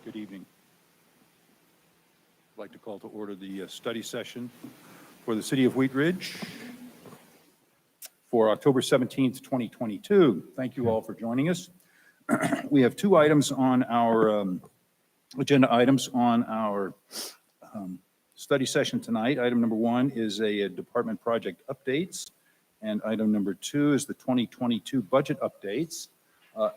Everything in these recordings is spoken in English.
Good evening. I'd like to call to order the study session for the City of Wheat Ridge for October 17th, 2022. Thank you all for joining us. We have two items on our agenda items on our study session tonight. Item number one is a department project updates, and item number two is the 2022 budget updates.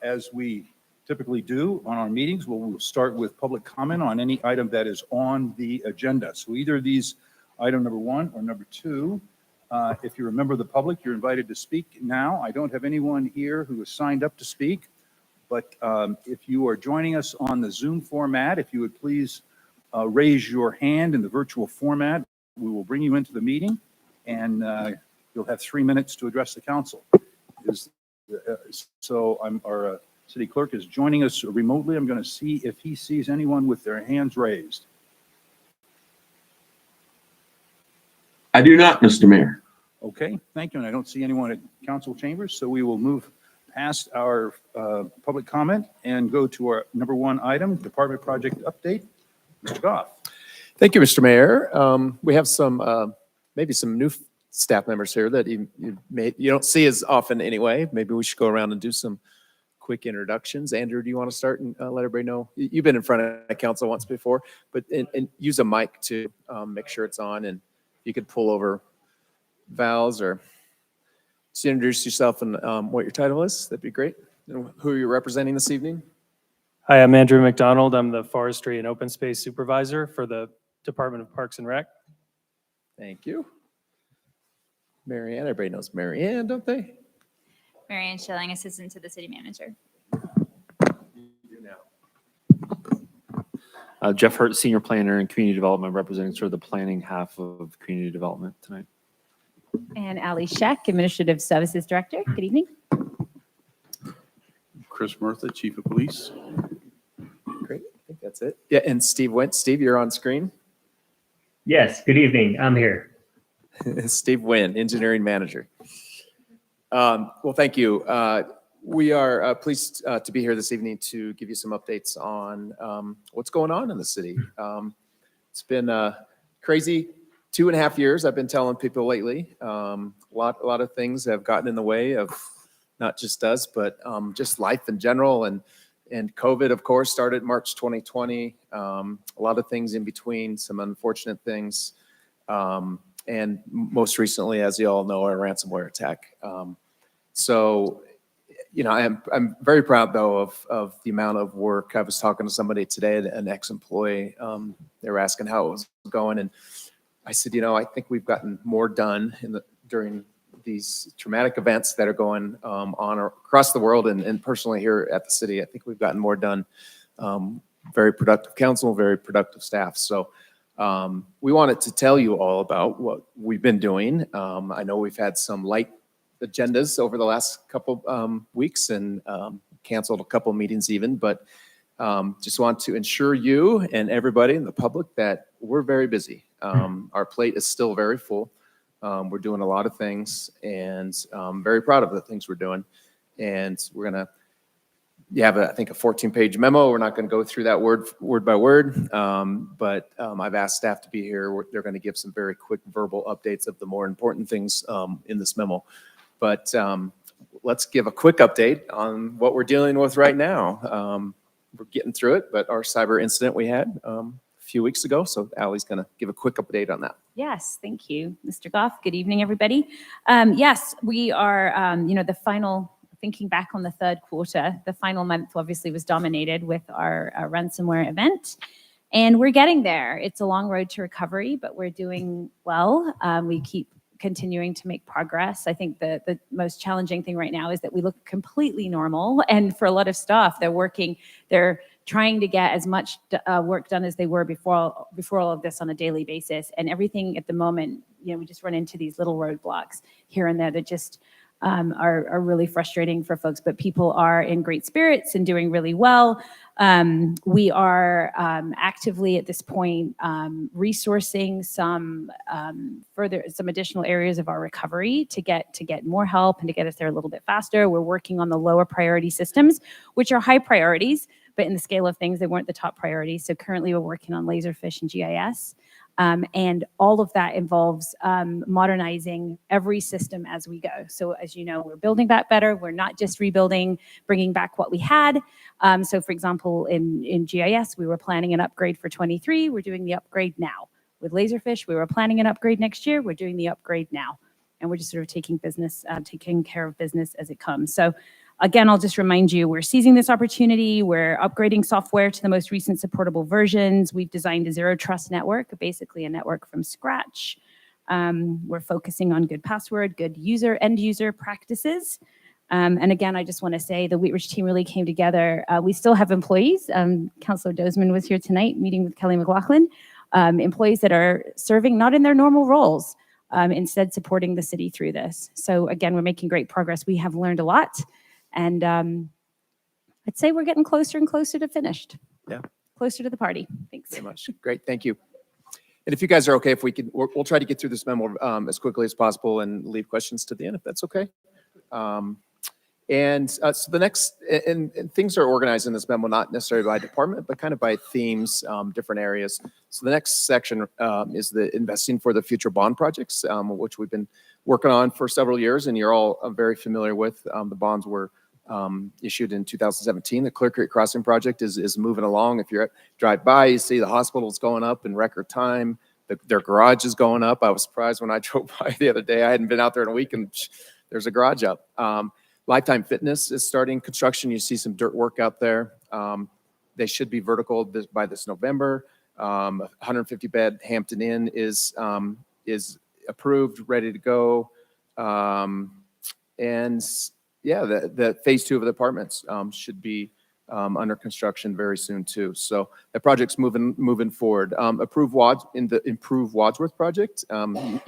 As we typically do on our meetings, we'll start with public comment on any item that is on the agenda. So either of these, item number one or number two, if you're a member of the public, you're invited to speak now. I don't have anyone here who has signed up to speak, but if you are joining us on the Zoom format, if you would please raise your hand in the virtual format, we will bring you into the meeting, and you'll have 3 minutes to address the council. Our city clerk is joining us remotely. I'm going to see if he sees anyone with their hands raised. I do not, Mr. Mayor. Okay, thank you. And I don't see anyone at council chambers, so we will move past our public comment and go to our number one item, department project update. Mr. Goff. Thank you, Mr. Mayor. We have some, maybe some new staff members here that you don't see as often anyway. Maybe we should go around and do some quick introductions. Andrew, do you want to start and let everybody know? You've been in front of council once before, but and use a mic to make sure it's on, and you could pull over Val's or just introduce yourself and what your title is. That'd be great. And who you're representing this evening. Hi, I'm Andrew McDonald. I'm the Forestry and Open Space Supervisor for the Department of Parks and Rec. Thank you. Marianne, everybody knows Marianne, don't they? Marianne Schilling, Assistant to the City Manager. Jeff Hurt, Senior Planner and Community Development, representing sort of the planning half of community development tonight. And Ali Sheck, Administrative Services Director. Good evening. Chris Murtha, Chief of Police. Great, I think that's it. Yeah, and Steve Went. Steve, you're on screen. Yes, good evening. I'm here. Steve Wynn, Engineering Manager. Well, thank you. We are pleased to be here this evening to give you some updates on what's going on in the city. It's been a crazy 2.5 years. I've been telling people lately. A lot of things have gotten in the way of not just us, but just life in general. And COVID, of course, started March 2020. A lot of things in between, some unfortunate things. And most recently, as you all know, a ransomware attack. So, you know, I'm very proud though of the amount of work. I was talking to somebody today, an ex-employee. They were asking how it was going, and I said, you know, I think we've gotten more done during these traumatic events that are going on across the world, and personally here at the city, I think we've gotten more done. Very productive council, very productive staff. So. We wanted to tell you all about what we've been doing. I know we've had some light agendas over the last couple weeks and canceled a couple meetings even, but just want to ensure you and everybody in the public that we're very busy. Our plate is still very full. We're doing a lot of things, and very proud of the things we're doing. And we're gonna have, I think, a 14-page memo. We're not going to go through that word by word, but I've asked staff to be here. They're going to give some very quick verbal updates of the more important things in this memo. But let's give a quick update on what we're dealing with right now. We're getting through it, but our cyber incident we had a few weeks ago. So Allie's going to give a quick update on that. Yes, thank you, Mr. Goff. Good evening, everybody. Yes, we are, the final. Thinking back on the third quarter, the final month obviously was dominated with our ransomware event, and we're getting there. It's a long road to recovery, but we're doing well. We keep continuing to make progress. I think the most challenging thing right now is that we look completely normal, and for a lot of staff, they're trying to get as much work done as they were before all of this on a daily basis, and everything at the moment, we just run into these little roadblocks here and there that just are really frustrating for folks, but people are in great spirits and doing really well. We are actively at this point resourcing some additional areas of our recovery to get more help and to get us there a little bit faster. We're working on the lower priority systems, which are high priorities, but in the scale of things, they weren't the top priority. So currently we're working on Laserfish and GIS. And all of that involves modernizing every system as we go. So as you know, we're building back better. We're not just rebuilding, bringing back what we had. So for example, in GIS, we were planning an upgrade for 23. We're doing the upgrade now. With Laserfish, we were planning an upgrade next year. We're doing the upgrade now. And we're just sort of taking care of business as it comes. So again, I'll just remind you, we're seizing this opportunity. We're upgrading software to the most recent supportable versions. We've designed a zero trust network, basically a network from scratch. We're focusing on good password, good end user practices. And again, I just want to say the Wheat Ridge team really came together. We still have employees. Councillor Dozeman was here tonight meeting with Kelly McLaughlin. Employees that are serving not in their normal roles, instead supporting the city through this. So again, we're making great progress. We have learned a lot. And I'd say we're getting closer and closer to finished. Yeah. Closer to the party. Thanks. Very much. Great. Thank you. And if you guys are okay, if we could, we'll try to get through this memo as quickly as possible and leave questions to the end, if that's okay. So the next, and things are organized in this memo, not necessarily by department, but kind of by themes, different areas. So the next section is the investing for the future bond projects, which we've been working on for several years, and you're all very familiar with. The bonds were issued in 2017. The Clear Creek Crossing project is moving along. If you drive by, you see the hospital's going up in record time. Their garage is going up. I was surprised when I drove by the other day. I hadn't been out there in a week, and there's a garage up. Lifetime Fitness is starting construction. You see some dirt work out there. They should be vertical by this November. 150-bed Hampton Inn is approved, ready to go. And yeah, the phase 2 of the apartments should be under construction very soon too. So the project's moving forward. Improve Wadsworth project.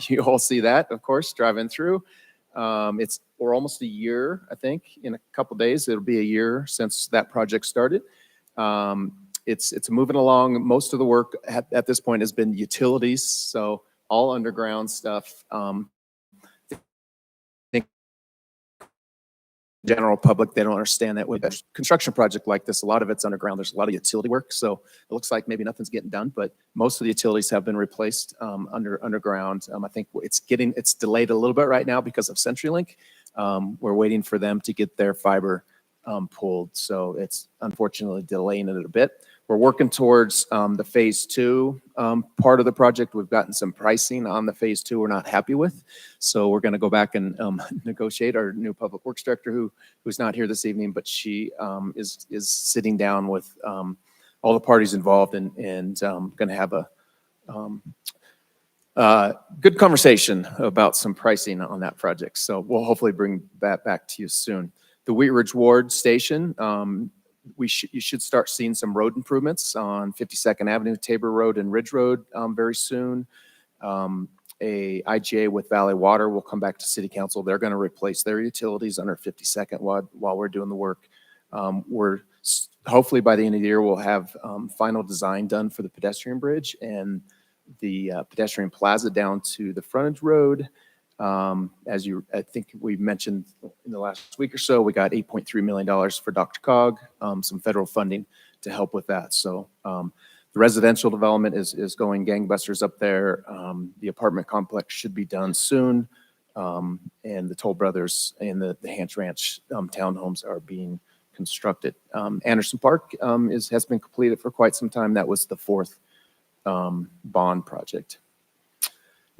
You all see that, of course, driving through. We're almost a year, I think, in a couple of days. It'll be a year since that project started. It's moving along. Most of the work at this point has been utilities, so all underground stuff. General public, they don't understand that with a construction project like this, a lot of it's underground. There's a lot of utility work, so it looks like maybe nothing's getting done, but most of the utilities have been replaced underground. I think it's delayed a little bit right now because of CenturyLink. We're waiting for them to get their fiber pulled, so it's unfortunately delaying it a bit. We're working towards the phase 2 part of the project. We've gotten some pricing on the phase 2 we're not happy with. So we're going to go back and negotiate. Our new public works director, who's not here this evening, but she is sitting down with all the parties involved and going to have a good conversation about some pricing on that project. So we'll hopefully bring that back to you soon. The Wheat Ridge Ward Station, you should start seeing some road improvements on 52nd Avenue, Tabor Road, and Ridge Road very soon. A IGA with Valley Water will come back to City Council. They're going to replace their utilities under 52nd while we're doing the work. Hopefully by the end of the year, we'll have final design done for the pedestrian bridge and the pedestrian plaza down to the frontage road. I think we mentioned in the last week or so, we got $8.3 million for Dr. Cog, some federal funding to help with that. So the residential development is going gangbusters up there. The apartment complex should be done soon. And the Toll Brothers and the Hanch Ranch townhomes are being constructed. Anderson Park has been completed for quite some time. That was the 4th bond project.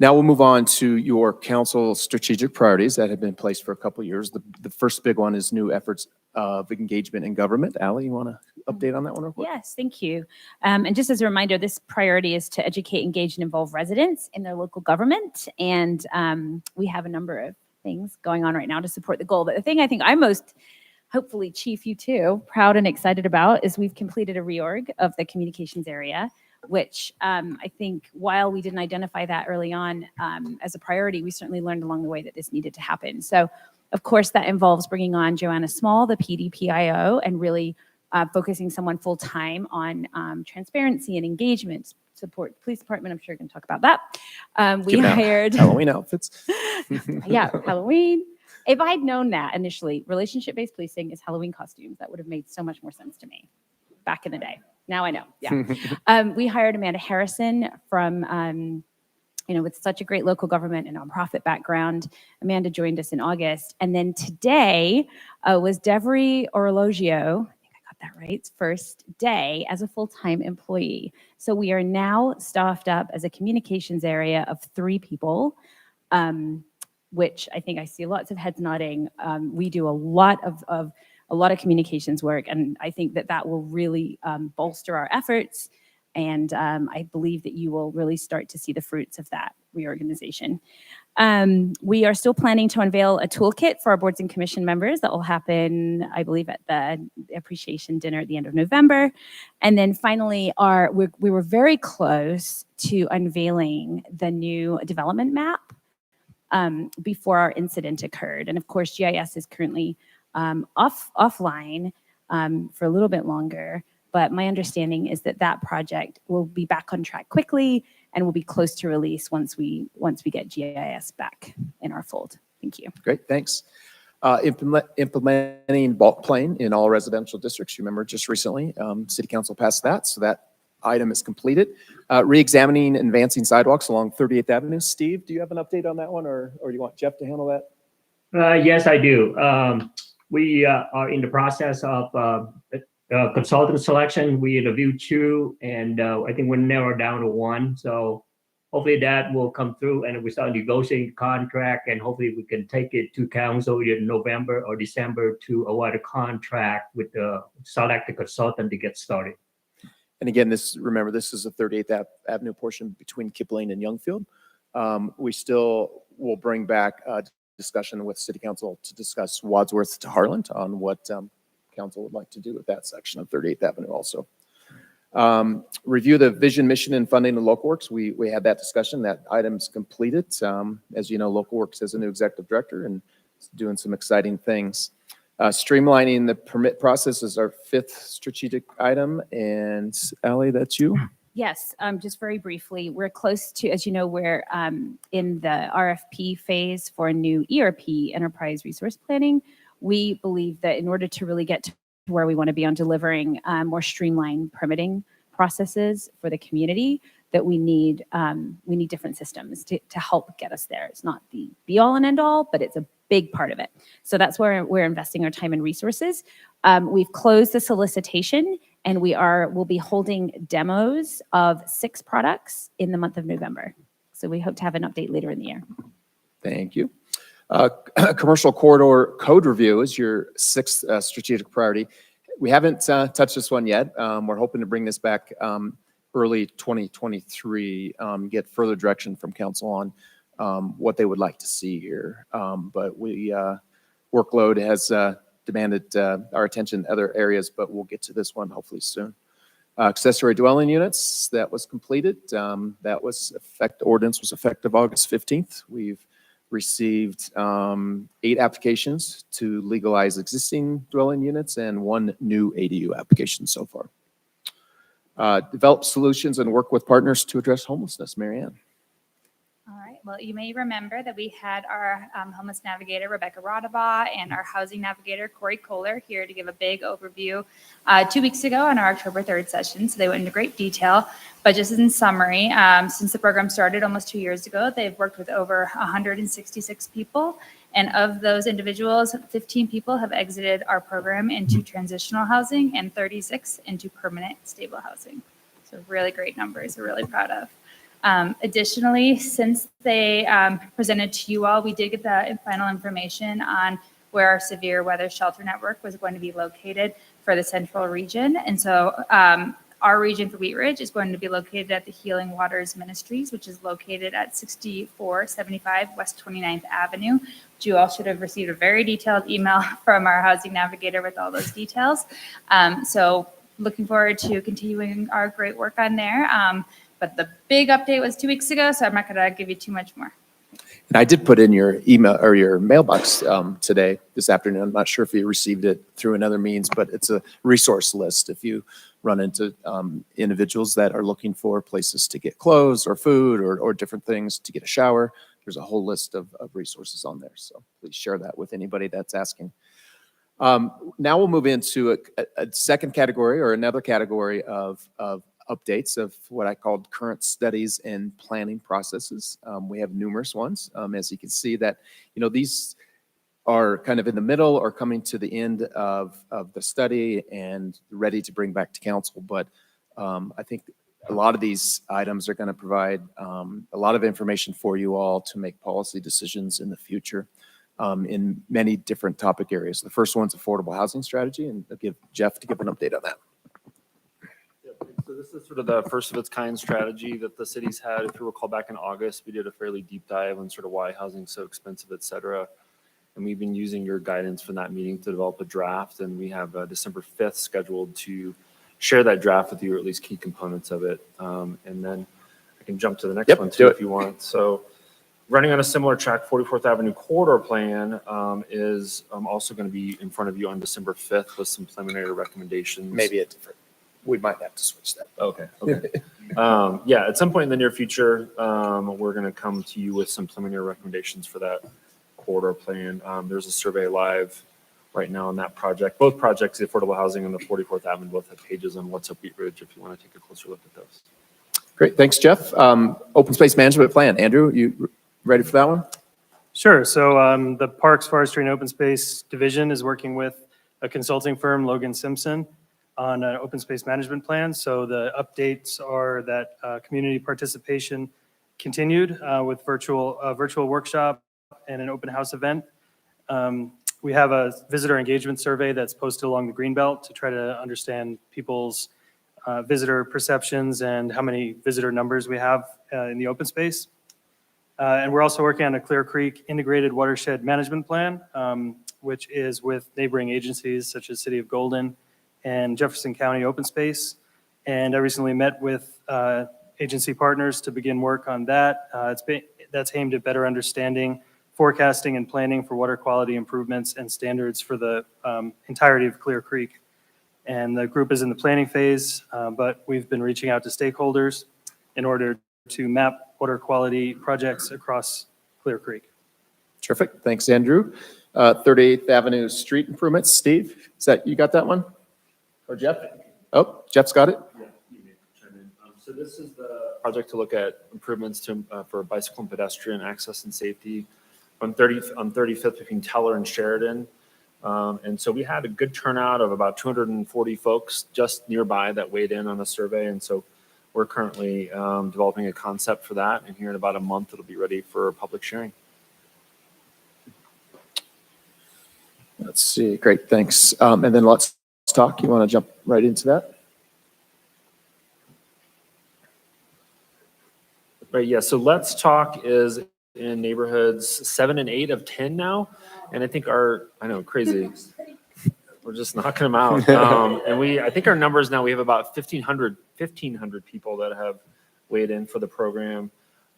Now we'll move on to your council strategic priorities that have been placed for a couple of years. The first big one is new efforts of engagement in government. Allie, you want to update on that one real quick? Yes, thank you. And just as a reminder, this priority is to educate, engage, and involve residents in their local government. And we have a number of things going on right now to support the goal. But the thing I think I'm most, hopefully, Chief, you too, proud and excited about is we've completed a reorg of the communications area, which I think while we didn't identify that early on as a priority, we certainly learned along the way that this needed to happen. So, of course, that involves bringing on Joanna Small, the PDPIO, and really focusing someone full-time on transparency and engagement, support the police department. I'm sure you're going to talk about that. We hired Halloween outfits. Yeah, Halloween. If I'd known that initially, relationship-based policing is Halloween costumes, that would have made so much more sense to me. back in the day. Now I know, yeah. We hired Amanda Harrison from, with such a great local government and nonprofit background. Amanda joined us in August. And then today was Devery Orologio, I think I got that right, its first day as a full-time employee. So we are now staffed up as a communications area of 3 people, which I think I see lots of heads nodding. We do a lot of communications work, and I think that will really bolster our efforts. And I believe that you will really start to see the fruits of that reorganization. We are still planning to unveil a toolkit for our boards and commission members. That will happen, I believe, at the appreciation dinner at the end of November. And then finally, we were very close to unveiling the new development map before our incident occurred. And of course, GIS is currently offline for a little bit longer. But my understanding is that project will be back on track quickly and will be close to release once we get GIS back in our fold. Thank you. Great, thanks. Implementing bulk plane in all residential districts. You remember just recently, City Council passed that, so that item is completed. Re-examining and advancing sidewalks along 38th Avenue. Steve, do you have an update on that one, or do you want Jeff to handle that? Yes, I do. We are in the process of consultant selection. We interviewed 2, and I think we're narrowed down to 1. So hopefully that will come through, and we start negotiating contract, and hopefully we can take it to council in November or December to award a contract with the selected consultant to get started. And again, remember, this is the 38th Avenue portion between Kipling and Youngfield. We still will bring back a discussion with City Council to discuss Wadsworth to Harland on what Council would like to do with that section of 38th Avenue also. Review the vision, mission, and funding of Local Works. We had that discussion. That item's completed. As you know, Local Works has a new executive director and is doing some exciting things. Streamlining the permit process is our 5th strategic item. And Ally, that's you. Yes, just very briefly, we're close to, as you know, we're in the RFP phase for a new ERP, Enterprise Resource Planning. We believe that in order to really get to where we want to be on delivering more streamlined permitting processes for the community, that we need different systems to help get us there. It's not the be all and end all, but it's a big part of it. So that's where we're investing our time and resources. We've closed the solicitation, and we'll be holding demos of 6 products in the month of November. So we hope to have an update later in the year. Thank you. Commercial corridor code review is your 6th strategic priority. We haven't touched this one yet. We're hoping to bring this back early 2023, get further direction from council on what they would like to see here. But workload has demanded our attention in other areas, but we'll get to this one hopefully soon. Accessory dwelling units, that was completed. Ordinance was effective August 15th. We've received 8 applications to legalize existing dwelling units and 1 new ADU application so far. Develop solutions and work with partners to address homelessness. Marianne. All right. Well, you may remember that we had our homeless navigator, Rebecca Rodabaugh, and our housing navigator, Corey Kohler, here to give a big overview 2 weeks ago on our October 3rd session. So they went into great detail. But just in summary, since the program started almost 2 years ago, they've worked with over 166 people. And of those individuals, 15 people have exited our program into transitional housing and 36 into permanent stable housing. So really great numbers we're really proud of. Additionally, since they presented to you all, we did get the final information on where our severe weather shelter network was going to be located for the central region. And so our region for Wheat Ridge is going to be located at the Healing Waters Ministries, which is located at 6475 West 29th Avenue. You all should have received a very detailed email from our housing navigator with all those details. So looking forward to continuing our great work on there. But the big update was 2 weeks ago, so I'm not going to give you too much more. And I did put in your email or your mailbox this afternoon. I'm not sure if you received it through another means, but it's a resource list. If you run into individuals that are looking for places to get clothes or food or different things to get a shower, there's a whole list of resources on there. So please share that with anybody that's asking. Now we'll move into a second category or another category of updates of what I called current studies and planning processes. We have numerous ones, as you can see that, these are kind of in the middle or coming to the end of the study and ready to bring back to council. But I think a lot of these items are going to provide a lot of information for you all to make policy decisions in the future in many different topic areas. The first one's affordable housing strategy, and I'll give Jeff to give an update on that. So this is sort of the first of its kind strategy that the city's had. If you recall back in August, we did a fairly deep dive on sort of why housing's so expensive, et cetera. And we've been using your guidance from that meeting to develop a draft. And we have December 5th scheduled to share that draft with you, or at least key components of it. And then I can jump to the next one too, if you want. So running on a similar track, 44th Avenue corridor plan is also going to be in front of you on December 5th with some preliminary recommendations. Maybe a different, we might have to switch that. Okay. Yeah, at some point in the near future, we're going to come to you with some preliminary recommendations for that corridor plan. There's a survey live right now on that project. Both projects, the affordable housing and the 44th Avenue, both have pages on What's Up Wheat Ridge if you want to take a closer look at those. Great, thanks, Jeff. Open space management plan. Andrew, you ready for that one? Sure. So the Parks, Forestry, and Open Space Division is working with a consulting firm, Logan Simpson, on an open space management plan. So the updates are that community participation continued with virtual workshop and an open house event. We have a visitor engagement survey that's posted along the Greenbelt to try to understand people's visitor perceptions and how many visitor numbers we have in the open space. And we're also working on a Clear Creek integrated watershed management plan, which is with neighboring agencies such as City of Golden and Jefferson County Open Space. And I recently met with agency partners to begin work on that. That's aimed at better understanding forecasting and planning for water quality improvements and standards for the entirety of Clear Creek. And the group is in the planning phase, but we've been reaching out to stakeholders in order to map water quality projects across Clear Creek. Terrific. Thanks, Andrew. 38th Avenue street improvements. Steve, you got that one? Or Jeff? Oh, Jeff's got it. Yeah, you may chime in. So this is the project to look at improvements to for bicycle and pedestrian access and safety on 35th between Teller and Sheridan. And so we had a good turnout of about 240 folks just nearby that weighed in on the survey. And so we're currently developing a concept for that. And here in about a month, it'll be ready for public sharing. Let's see. Great. Thanks. And then let's talk. You want to jump right into that? Right. Yeah. So Let's Talk is in neighborhoods 7 and 8 of 10 now. And I think crazy. We're just knocking them out. And I think our numbers now, we have about 1,500 people that have weighed in for the program.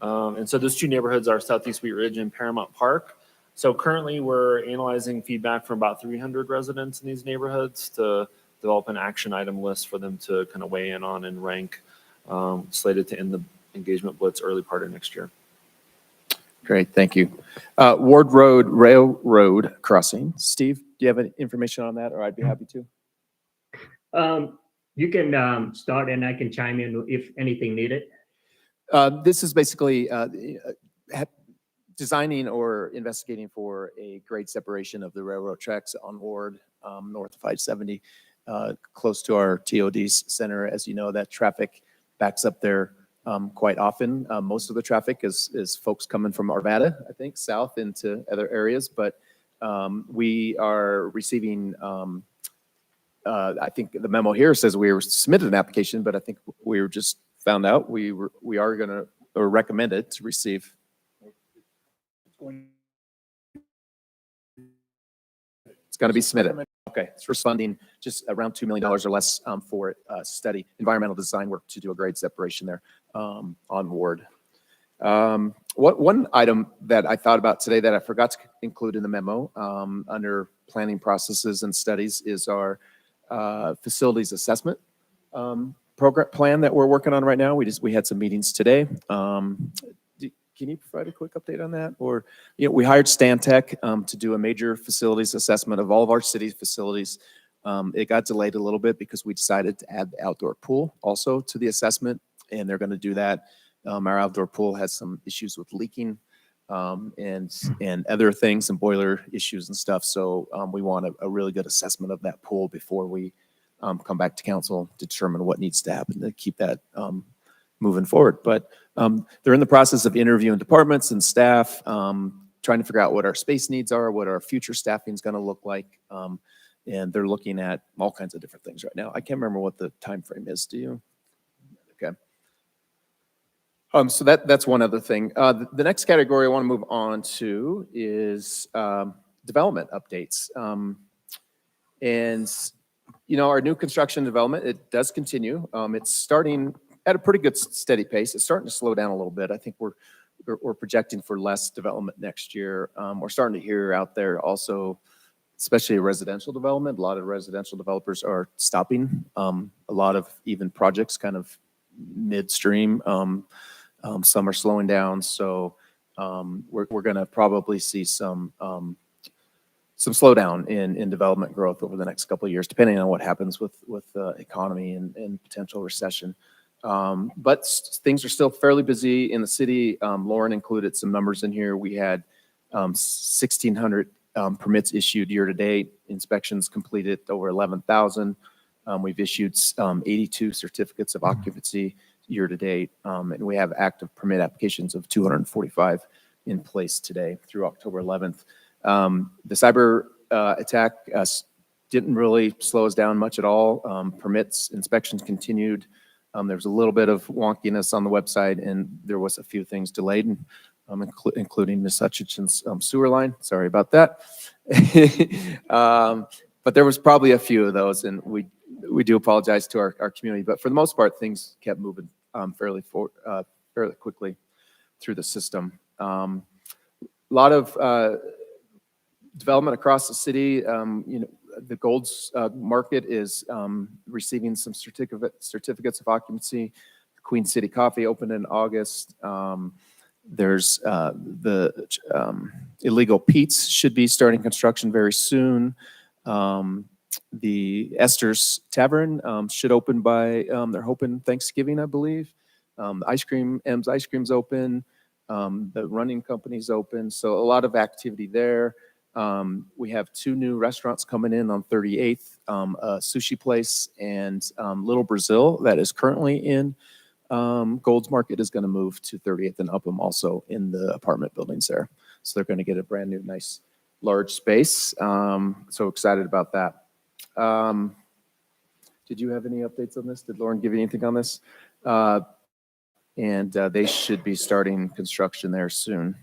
And so those two neighborhoods are Southeast Wheat Ridge and Paramount Park. So currently we're analyzing feedback from about 300 residents in these neighborhoods to develop an action item list for them to kind of weigh in on and rank, slated to end the engagement blitz early part of next year. Great, thank you. Ward Road Railroad Crossing. Steve, do you have any information on that, or I'd be happy to? You can start and I can chime in if anything needed. This is basically designing or investigating for a grade separation of the railroad tracks on Ward north of 570, close to our TOD center. As you know, that traffic backs up there quite often. Most of the traffic is folks coming from Arvada, I think, south into other areas. But we are receiving, I think the memo here says we were submitted an application, but I think we were just found out we are going to, or recommended to receive. It's going to be submitted. Okay, it's for funding just around $2 million or less for study, environmental design work to do a grade separation there on Ward. One item that I thought about today that I forgot to include in the memo under planning processes and studies is our facilities assessment program plan that we're working on right now. We had some meetings today. Can can you provide a quick update on that? Or, we hired Stantec to do a major facilities assessment of all of our city facilities. It got delayed a little bit because we decided to add the outdoor pool also to the assessment, and they're going to do that. Our outdoor pool has some issues with leaking and other things and boiler issues and stuff. So we want a really good assessment of that pool before we come back to council to determine what needs to happen to keep that moving forward. But they're in the process of interviewing departments and staff, trying to figure out what our space needs are, what our future staffing is going to look like. And they're looking at all kinds of different things right now. I can't remember what the time frame is. Do you? Okay. So that's one other thing. The next category I want to move on to is development updates. And our new construction development, it does continue. It's starting at a pretty good steady pace. It's starting to slow down a little bit. I think we're projecting for less development next year. We're starting to hear out there also, especially residential development. A lot of residential developers are stopping. A lot of even projects kind of midstream. Some are slowing down. So we're going to probably see some slowdown in development growth over the next couple of years, depending on what happens with the economy and potential recession. But things are still fairly busy in the city. Lauren included some numbers in here. We had 1,600 permits issued year to date, inspections completed over 11,000. We've issued 82 certificates of occupancy year to date, and we have active permit applications of 245 in place today through October 11th. The cyber attack didn't really slow us down much at all. Permits, inspections continued. There was a little bit of wonkiness on the website, and there was a few things delayed, including Ms. Hutchinson's sewer line. Sorry about that. But there was probably a few of those, and we do apologize to our community. But for the most part, things kept moving fairly quickly through the system. A lot of development across the city. The Gold's market is receiving some certificates of occupancy. Queen City Coffee opened in August. There's the Illegal Pete's should be starting construction very soon. The Esther's Tavern should open by, they're hoping Thanksgiving, I believe. M's Ice Cream's open. The running company's open. So a lot of activity there. We have 2 new restaurants coming in on 38th, a sushi place and Little Brazil that is currently in Gold's Market is going to move to 30th and Upham also in the apartment buildings there. So they're going to get a brand new, nice, large space. So excited about that. Did you have any updates on this? Did Lauren give you anything on this? And they should be starting construction there soon.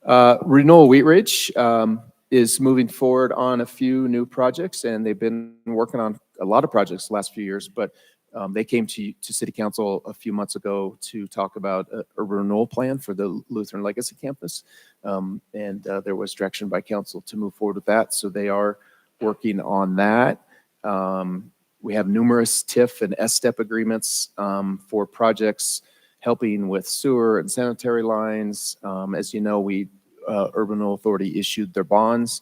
Renewal Wheat Ridge is moving forward on a few new projects, and they've been working on a lot of projects the last few years, but they came to City Council a few months ago to talk about a renewal plan for the Lutheran Legacy Campus, and there was direction by council to move forward with that, so they are working on that. We have numerous TIF and STEP agreements for projects helping with sewer and sanitary lines. As you know, Urban Renewal Authority issued their bonds.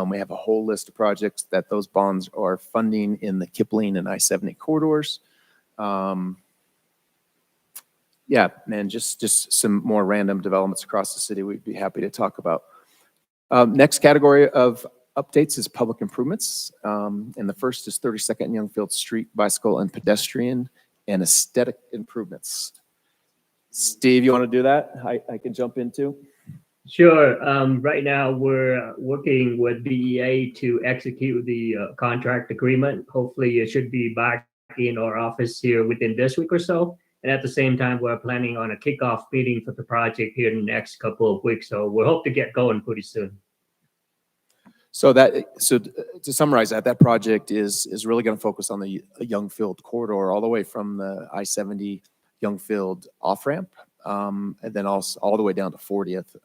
We have a whole list of projects that those bonds are funding in the Kipling and I-70 corridors. Yeah, and just some more random developments across the city we'd be happy to talk about. Next category of updates is public improvements. And the first is 32nd Youngfield Street bicycle and pedestrian and aesthetic improvements. Steve, you want to do that? I can jump into. Sure. Right now, we're working with BEA to execute the contract agreement. Hopefully, it should be back in our office here within this week or so. And at the same time, we're planning on a kickoff meeting for the project here in the next couple of weeks. So we hope to get going pretty soon. So to summarize that project is really going to focus on the Youngfield corridor all the way from the I-70 Youngfield off-ramp, and then also all the way down to 40th.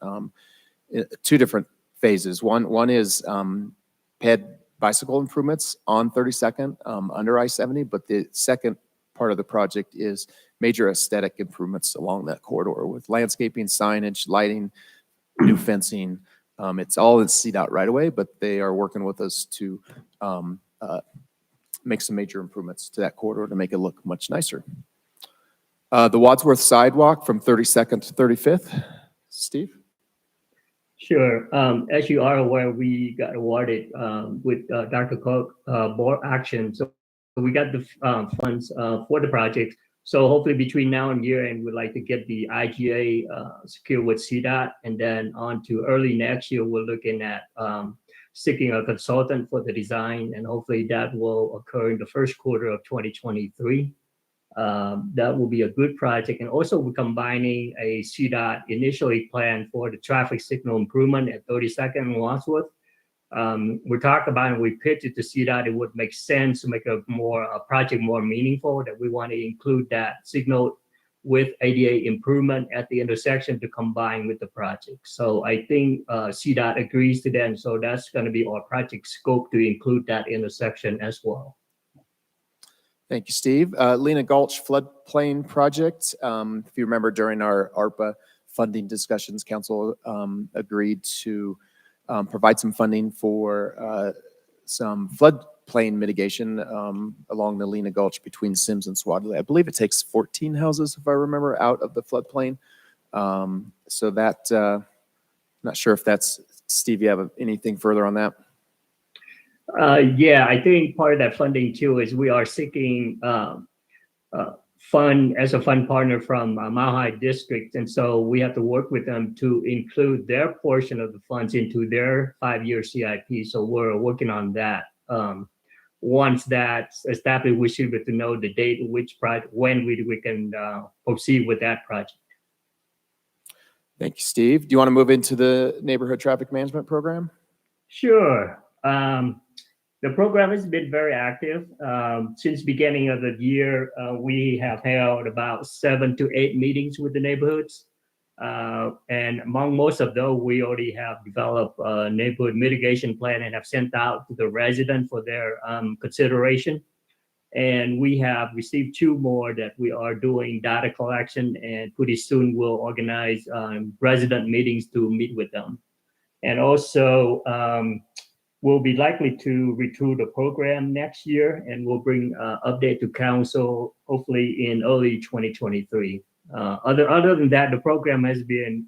2 different phases. One is ped bicycle improvements on 32nd under I-70, but the second part of the project is major aesthetic improvements along that corridor with landscaping, signage, lighting, new fencing. It's all in CDOT right away, but they are working with us to make some major improvements to that corridor to make it look much nicer. The Wadsworth sidewalk from 32nd to 35th. Steve? Sure. As you are aware, we got awarded with Dr. Cook board action. So we got the funds for the project. So hopefully between now and year end, we'd like to get the IGA secured with CDOT, and then on to early next year, we're looking at seeking a consultant for the design, and hopefully that will occur in the first quarter of 2023. That will be a good project. And also we're combining a CDOT initially planned for the traffic signal improvement at 32nd and Wadsworth. We talked about it, we pitched it to CDOT, it would make sense to make a project more meaningful, that we want to include that signal with ADA improvement at the intersection to combine with the project. So I think CDOT agrees to that, and so that's going to be our project scope to include that intersection as well. Thank you, Steve. Lena Gulch floodplain project. If you remember during our ARPA funding discussions, council agreed to provide some funding for some floodplain mitigation along the Lena Gulch between Sims and Swadley. I believe it takes 14 houses, if I remember, out of the floodplain. So that, not sure if that's, Steve, you have anything further on that? Yeah, I think part of that funding too is we are seeking fund as a fund partner from Mile High District, and so we have to work with them to include their portion of the funds into their 5-year CIP. So we're working on that. Once that's established, we should be able to know the date, which project, when we can proceed with that project. Thank you, Steve. Do you want to move into the neighborhood traffic management program? Sure. The program has been very active. Since beginning of the year, we have held about 7 to 8 meetings with the neighborhoods. And among most of those, we already have developed a neighborhood mitigation plan and have sent out to the resident for their consideration. And we have received 2 more that we are doing data collection, and pretty soon we'll organize resident meetings to meet with them. And also, we'll be likely to retool the program next year, and we'll bring update to council hopefully in early 2023. Other than that, the program has been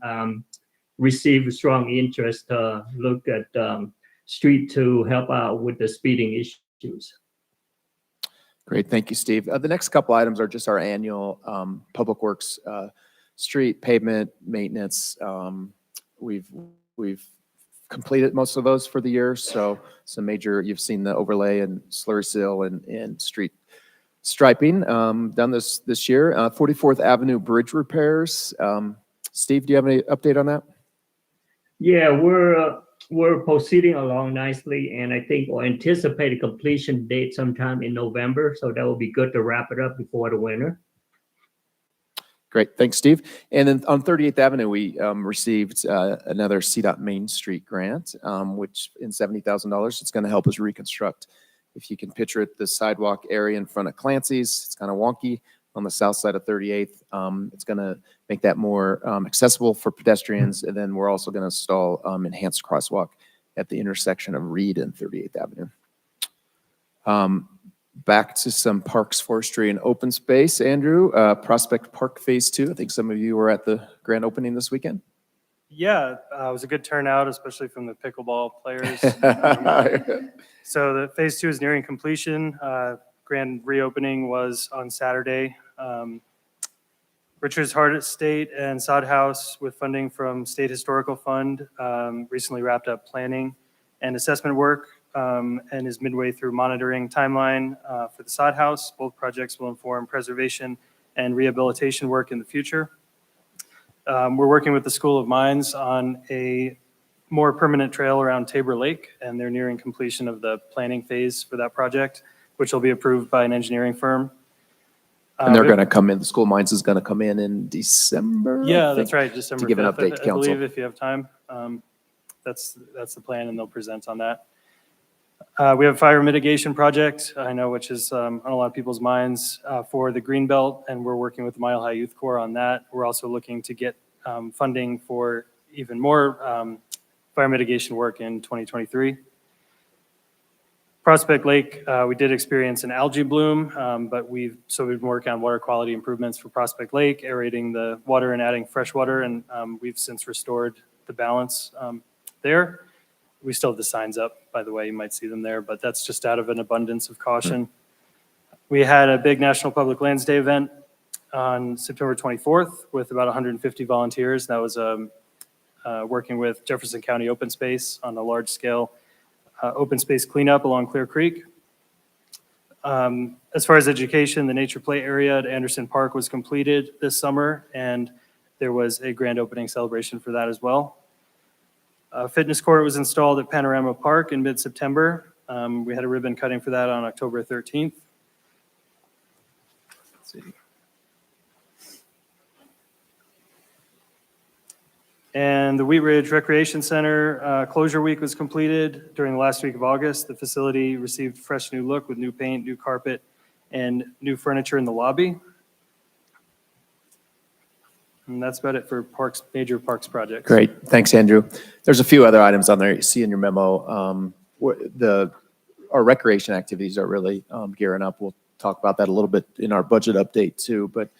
received strong interest to look at street to help out with the speeding issues. Great, thank you, Steve. The next couple items are just our annual Public Works street pavement maintenance. We've completed most of those for the year, so some major, you've seen the overlay and slurry seal and street striping done this year. 44th Avenue bridge repairs. Steve, do you have any update on that? Yeah, we're proceeding along nicely, and I think we'll anticipate a completion date sometime in November, so that will be good to wrap it up before the winter. Great, thanks, Steve. And then on 38th Avenue, we received another CDOT Main Street grant, which in $70,000, it's going to help us reconstruct. If you can picture it, the sidewalk area in front of Clancy's, it's kind of wonky on the south side of 38th. It's going to make that more accessible for pedestrians. And then we're also going to install enhanced crosswalk at the intersection of Reed and 38th Avenue. Back to some parks, forestry, and open space. Andrew, Prospect Park Phase 2. I think some of you were at the grand opening this weekend. Yeah, it was a good turnout, especially from the pickleball players. So the phase 2 is nearing completion. Grand reopening was on Saturday. Richards Hart Estate and Sod House, with funding from State Historical Fund, recently wrapped up planning and assessment work and is midway through monitoring timeline for the Sod House. Both projects will inform preservation and rehabilitation work in the future. We're working with the School of Mines on a more permanent trail around Tabor Lake, and they're nearing completion of the planning phase for that project, which will be approved by an engineering firm. And they're going to come in, the School of Mines is going to come in December? Yeah, that's right, December 5th. To give an update to council. I believe if you have time, that's the plan, and they'll present on that. We have a fire mitigation project, I know, which is on a lot of people's minds for the Greenbelt, and we're working with the Mile High Youth Corps on that. We're also looking to get funding for even more fire mitigation work in 2023. Prospect Lake, we did experience an algae bloom, but we've been working on water quality improvements for Prospect Lake, aerating the water and adding fresh water, and we've since restored the balance there. We still have the signs up, by the way, you might see them there, but that's just out of an abundance of caution. We had a big National Public Lands Day event on September 24th with about 150 volunteers. That was working with Jefferson County Open Space on a large scale open space cleanup along Clear Creek. As far as education, the nature play area at Anderson Park was completed this summer, and there was a grand opening celebration for that as well. Fitness court was installed at Panorama Park in mid-September. We had a ribbon cutting for that on October 13th. Let's see. And the Wheat Ridge Recreation Center closure week was completed during the last week of August. The facility received a fresh new look with new paint, new carpet, and new furniture in the lobby. And that's about it for parks, major parks projects. Great, thanks, Andrew. There's a few other items on there you see in your memo. Our recreation activities are really gearing up. We'll talk about that a little bit in our budget update too, but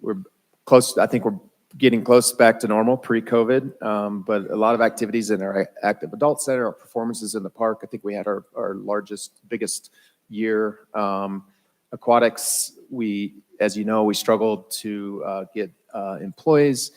we're close. I think we're getting close back to normal pre-COVID, but a lot of activities in our active adult center, our performances in the park. I think we had our largest, biggest year. Aquatics, as you know, we struggled to get employees,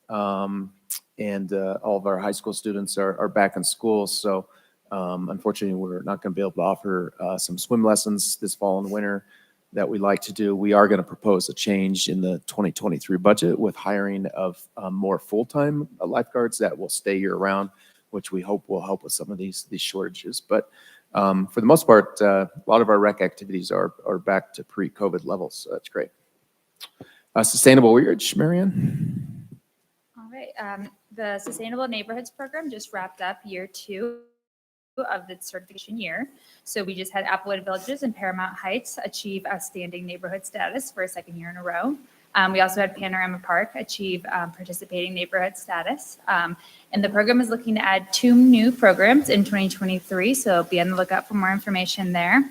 and all of our high school students are back in school. So unfortunately, we're not going to be able to offer some swim lessons this fall and winter that we like to do. We are going to propose a change in the 2023 budget with hiring of more full-time lifeguards that will stay year-round, which we hope will help with some of these shortages. But for the most part, a lot of our rec activities are back to pre-COVID levels, so that's great. Sustainable Wheat Ridge, Marianne? All right. The Sustainable Neighborhoods Program just wrapped up year 2 of the certification year. So we just had Applewood Villages and Paramount Heights achieve outstanding neighborhood status for a second year in a row. We also had Panorama Park achieve participating neighborhood status. And the program is looking to add 2 new programs in 2023. So be on the lookout for more information there.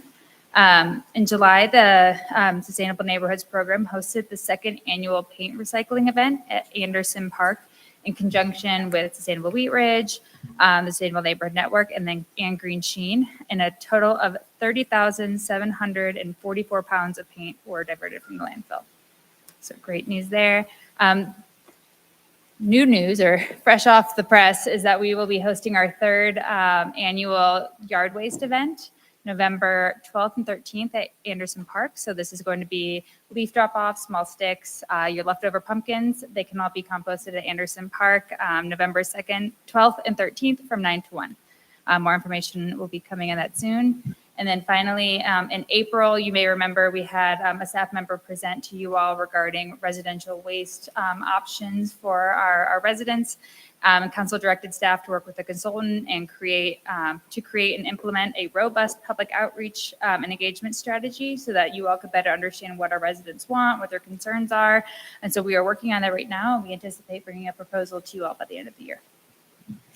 In July, the Sustainable Neighborhoods Program hosted the 2nd annual paint recycling event at Anderson Park in conjunction with Sustainable Wheat Ridge, the Sustainable Neighborhood Network, and Green Sheen. And a total of 30,744 pounds of paint were diverted from the landfill. So great news there. New news, or fresh off the press, is that we will be hosting our 3rd annual yard waste event, November 12th and 13th at Anderson Park. So this is going to be leaf drop-off, small sticks, your leftover pumpkins. They can all be composted at Anderson Park, November 2nd, 12th, and 13th from 9 to 1. More information will be coming on that soon. And then finally, in April, you may remember we had a staff member present to you all regarding residential waste options for our residents. Council directed staff to work with a consultant and create and implement a robust public outreach and engagement strategy so that you all could better understand what our residents want, what their concerns are. And so we are working on that right now. We anticipate bringing a proposal to you all by the end of the year.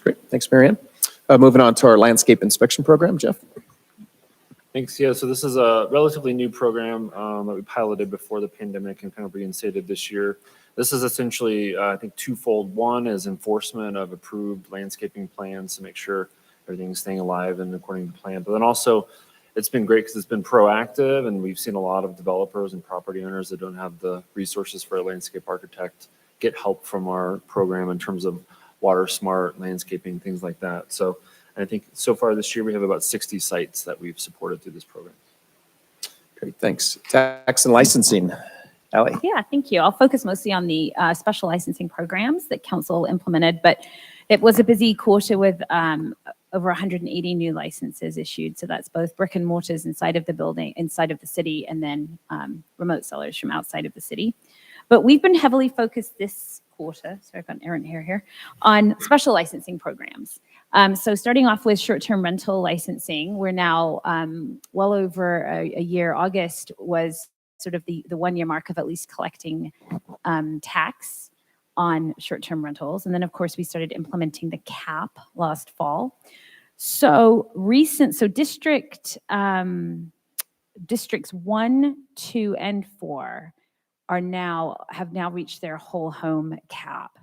Great, thanks, Marianne. Moving on to our landscape inspection program, Jeff. Thanks. Yeah, so this is a relatively new program that we piloted before the pandemic and kind of reinstated this year. This is essentially, I think, twofold. One is enforcement of approved landscaping plans to make sure everything's staying alive and according to plan. But then also, it's been great because it's been proactive, and we've seen a lot of developers and property owners that don't have the resources for a landscape architect get help from our program in terms of water smart landscaping, things like that. So I think so far this year, we have about 60 sites that we've supported through this program. Great, thanks. Tax and licensing, Allie. Yeah, thank you. I'll focus mostly on the special licensing programs that council implemented, but it was a busy quarter with over 180 new licenses issued. So that's both brick and mortars inside of the building, inside of the city, and then remote sellers from outside of the city. But we've been heavily focused this quarter, sorry, I've got an errant hair here, on special licensing programs. So starting off with short-term rental licensing, we're now well over a year. August was sort of the 1 year mark of at least collecting tax on short-term rentals. And then of course we started implementing the cap last fall. So districts 1, 2, and 4 have now reached their whole home cap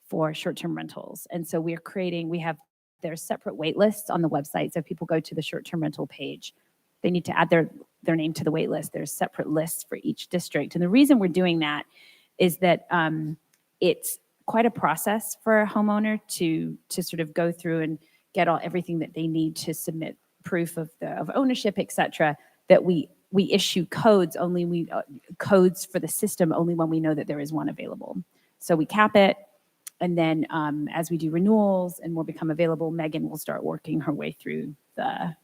for short-term rentals. And so there's separate wait lists on the website. So if people go to the short-term rental page, they need to add their name to the wait list. There's separate lists for each district. And the reason we're doing that is that it's quite a process for a homeowner to sort of go through and get everything that they need to submit proof of ownership, et cetera, that we issue codes codes for the system only when we know that there is one available. So we cap it. And then as we do renewals and more become available, Megan will start working her way through the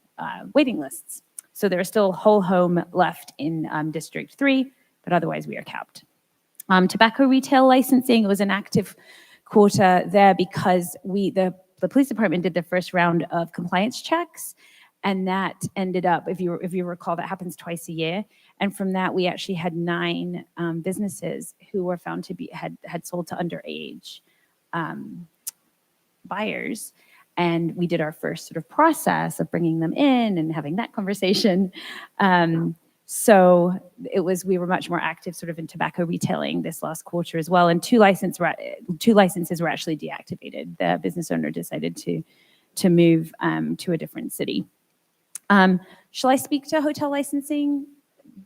waiting lists. So there are still whole home left in District 3, but otherwise we are capped. Tobacco retail licensing, it was an active quarter there because the police department did the first round of compliance checks. And that ended up, if you recall, that happens twice a year. And from that, we actually had 9 businesses who were found to be had sold to underage buyers. And we did our first sort of process of bringing them in and having that conversation. So we were much more active sort of in tobacco retailing this last quarter as well. And 2 licenses were actually deactivated. The business owner decided to move to a different city. Shall I speak to hotel licensing?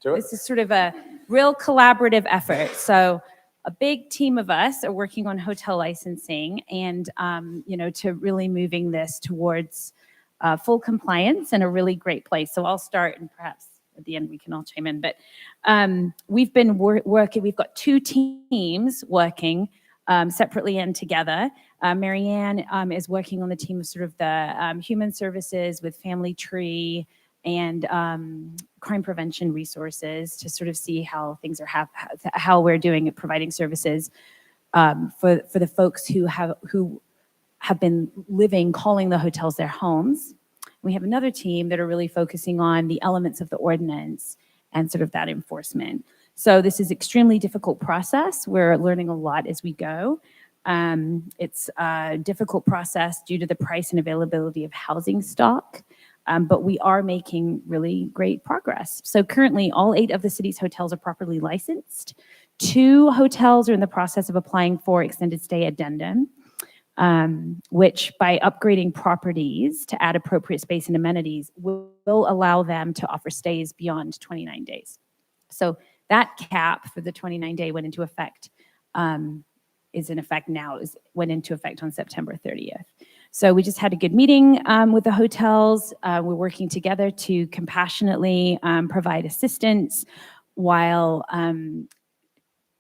Do it. This is sort of a real collaborative effort. So a big team of us are working on hotel licensing and, to really moving this towards full compliance and a really great place. So I'll start and perhaps at the end we can all chime in. But we've been working, we've got 2 teams working separately and together. Marianne is working on the team of sort of the human services with Family Tree and crime prevention resources to sort of see how things are how we're doing at providing services for the folks who have been calling the hotels their homes. We have another team that are really focusing on the elements of the ordinance and sort of that enforcement. So this is extremely difficult process. We're learning a lot as we go. It's a difficult process due to the price and availability of housing stock, but we are making really great progress. So currently, all 8 of the city's hotels are properly licensed. 2 hotels are in the process of applying for extended stay addendum, which by upgrading properties to add appropriate space and amenities will allow them to offer stays beyond 29 days. So that cap for the 29-day went into effect, is in effect now, went into effect on September 30th. So we just had a good meeting with the hotels. We're working together to compassionately provide assistance while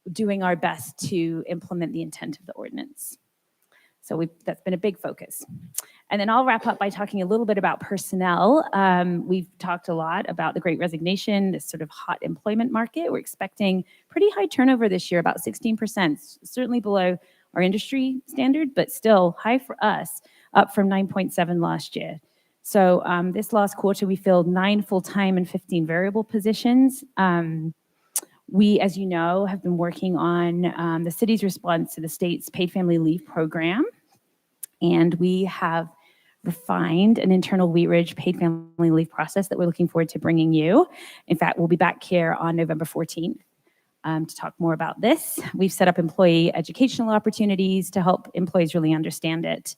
doing our best to implement the intent of the ordinance. So that's been a big focus. And then I'll wrap up by talking a little bit about personnel. We've talked a lot about the Great Resignation, this sort of hot employment market. We're expecting pretty high turnover this year, about 16%, certainly below our industry standard, but still high for us, up from 9.7 last year. So this last quarter, we filled 9 full-time and 15 variable positions. We, as you know, have been working on the city's response to the state's paid family leave program. And we have refined an internal Wheat Ridge paid family leave process that we're looking forward to bringing you. In fact, we'll be back here on November 14th to talk more about this. We've set up employee educational opportunities to help employees really understand it.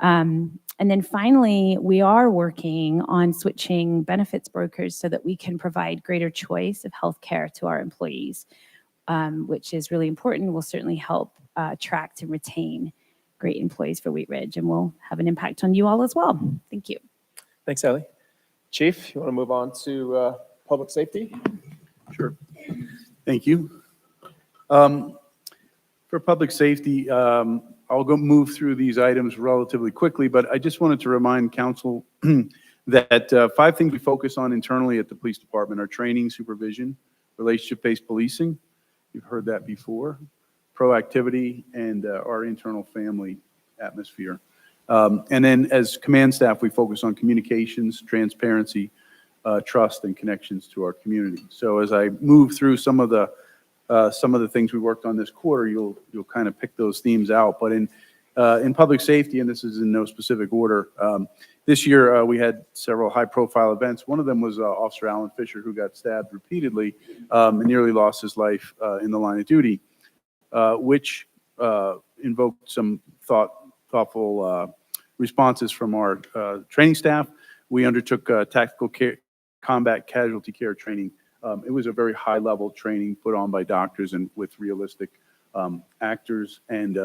And then finally, we are working on switching benefits brokers so that we can provide greater choice of healthcare to our employees, which is really important. Will certainly help attract and retain great employees for Wheat Ridge, and will have an impact on you all as well. Thank you. Thanks, Ellie. Chief, you want to move on to public safety? Sure. Thank you. For public safety, I'll move through these items relatively quickly, but I just wanted to remind council that 5 things we focus on internally at the police department are training, supervision, relationship-based policing. You've heard that before. proactivity, and our internal family atmosphere. And then as command staff, we focus on communications, transparency, trust, and connections to our community. So as I move through some of the things we worked on this quarter, you'll kind of pick those themes out. But in public safety, and this is in no specific order, this year we had several high-profile events. One of them was Officer Alan Fisher, who got stabbed repeatedly and nearly lost his life in the line of duty, which invoked some thoughtful responses from our training staff. We undertook tactical care, combat casualty care training. It was a very high-level training put on by doctors and with realistic actors. And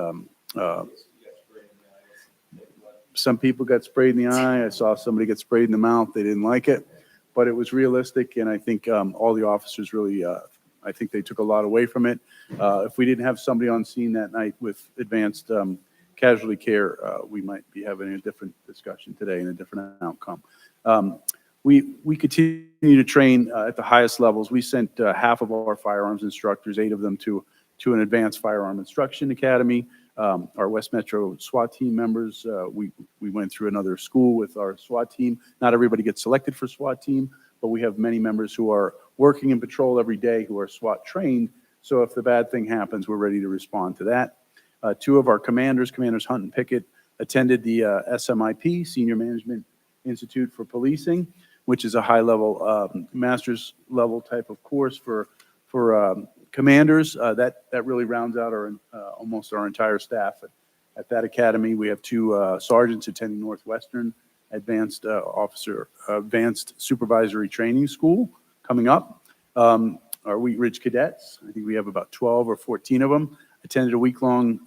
some people got sprayed in the eye. I saw somebody get sprayed in the mouth. They didn't like it, but it was realistic. And I think all the officers really, I think they took a lot away from it. If we didn't have somebody on scene that night with advanced casualty care, we might be having a different discussion today and a different outcome. We continue to train at the highest levels. We sent half of our firearms instructors, 8 of them, to an advanced firearm instruction academy. Our West Metro SWAT team members, we went through another school with our SWAT team. Not everybody gets selected for SWAT team, but we have many members who are working in patrol every day who are SWAT trained. So if the bad thing happens, we're ready to respond to that. 2 of our Commanders Hunt and Pickett, attended the SMIP, Senior Management Institute for Policing, which is a high-level master's level type of course for commanders. That really rounds out our almost our entire staff at that academy. We have 2 sergeants attending Northwestern Advanced Supervisory Training School coming up. Our Wheat Ridge cadets, I think we have about 12 or 14 of them, attended a week-long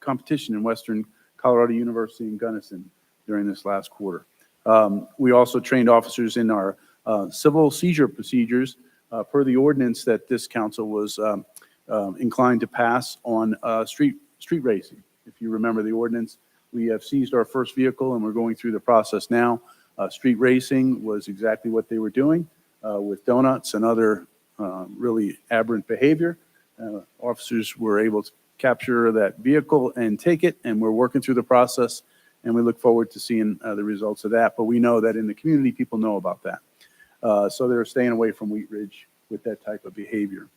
competition in Western Colorado University in Gunnison during this last quarter. We also trained officers in our civil seizure procedures per the ordinance that this council was inclined to pass on street racing. If you remember the ordinance, we have seized our first vehicle and we're going through the process now. Street racing was exactly what they were doing with donuts and other really aberrant behavior. Officers were able to capture that vehicle and take it, and we're working through the process, and we look forward to seeing the results of that. But we know that in the community, people know about that. So they're staying away from Wheat Ridge with that type of behavior.